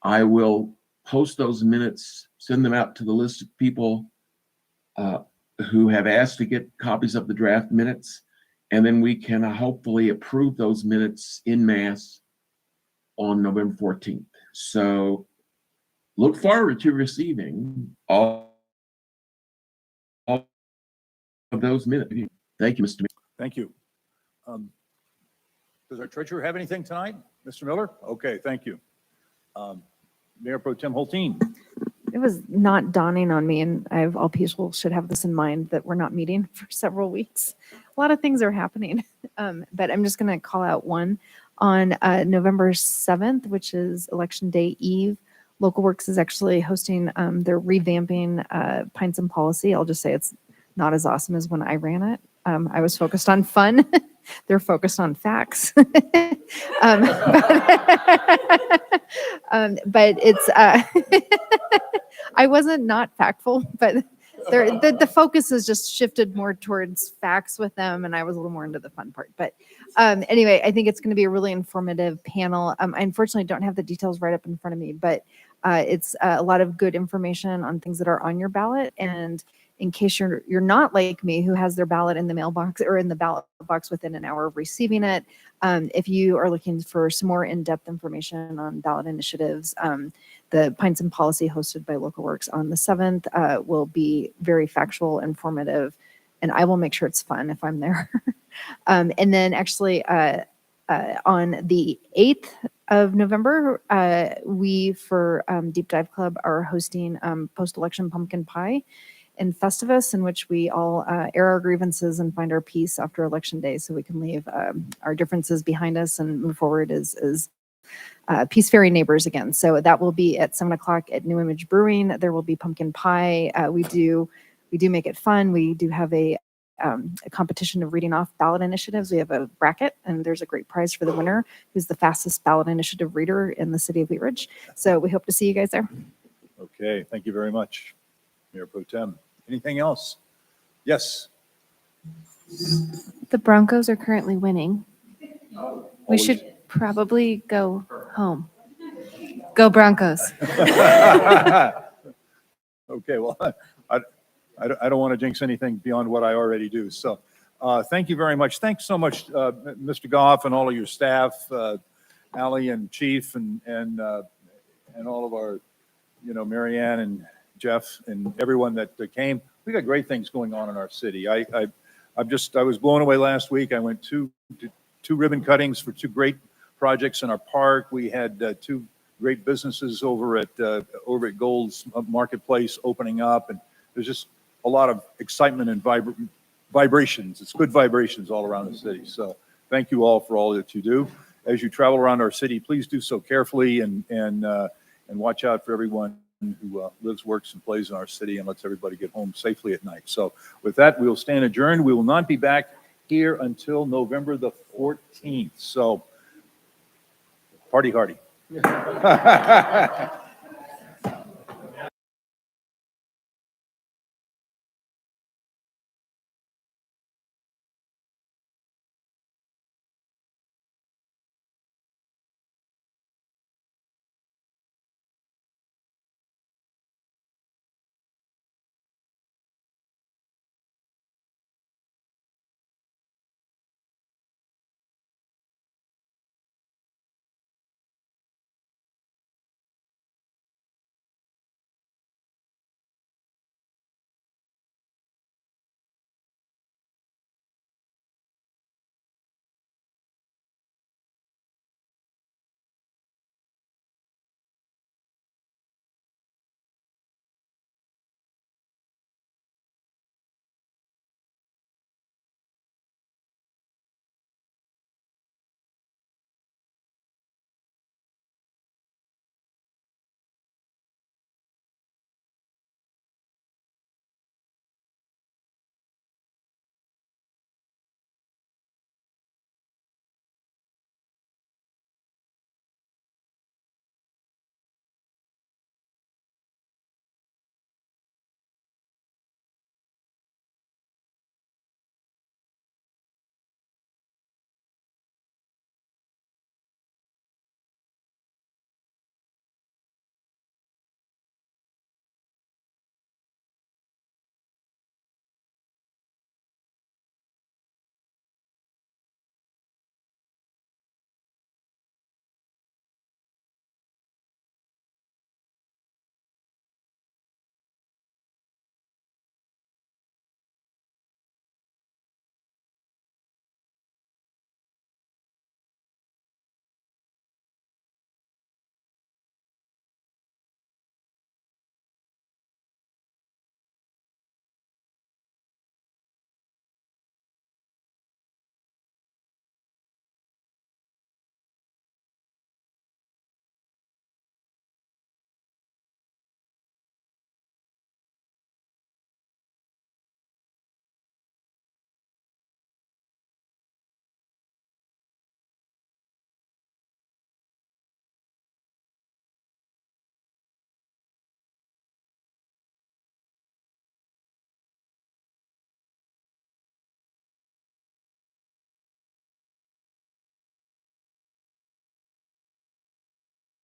I will post those minutes, send them out to the list of people who have asked to get copies of the draft minutes, and then we can hopefully approve those minutes in mass on November 14th. So look forward to receiving all of those minutes. Thank you, Mr. Mayor. Thank you. Does our treasurer have anything tonight? Mr. Miller? Okay, thank you. Mayor Pro Tem Holteen. It was not dawning on me, and all people should have this in mind, that we're not meeting for several weeks. A lot of things are happening, but I'm just going to call out one. On November 7th, which is Election Day Eve, Local Works is actually hosting, they're revamping Pines and Policy. I'll just say it's not as awesome as when I ran it. I was focused on fun. They're focused on facts. But it's, I wasn't not factful, but the focus has just shifted more towards facts with them, and I was a little more into the fun part. But anyway, I think it's going to be a really informative panel. I unfortunately don't have the details right up in front of me, but it's a lot of good information on things that are on your ballot. And in case you're not like me, who has their ballot in the mailbox or in the ballot box within an hour of receiving it, if you are looking for some more in-depth information on ballot initiatives, the Pines and Policy hosted by Local Works on the 7th will be very factual, informative, and I will make sure it's fun if I'm there. And then actually on the 8th of November, we for Deep Dive Club are hosting post-election pumpkin pie and Festivus, in which we all air our grievances and find our peace after Election Day, so we can leave our differences behind us and move forward as Peace Ferry neighbors again. So that will be at 7 o'clock at New Image Brewing. There will be pumpkin pie. We do make it fun. We do have a competition of reading off ballot initiatives. We have a bracket, and there's a great prize for the winner, who's the fastest ballot initiative reader in the city of Wheat Ridge. So we hope to see you guys there. Okay, thank you very much, Mayor Pro Tem. Anything else? Yes. The Broncos are currently winning. We Always. should probably go home. Go Broncos. Okay, well, I don't want to jinx anything beyond what I already do. So thank you very much. Thanks so much, Mr. Goff and all of your staff, Allie and Chief and all of our, Marianne and Jeff, and everyone that came. We got great things going on in our city. I was blown away last week. I went to two ribbon cuttings for two great projects in our park. We had two great businesses over at Gold's Marketplace opening up, and there's just a lot of excitement and vibrations. It's good vibrations all around the city. So thank you all for all that you do. As you travel around our city, please do so carefully and watch out for everyone who lives, works, and plays in our city, and lets everybody get home safely at night. So with that, we will stand adjourned. We will not be back here until November the 14th. So party hardy.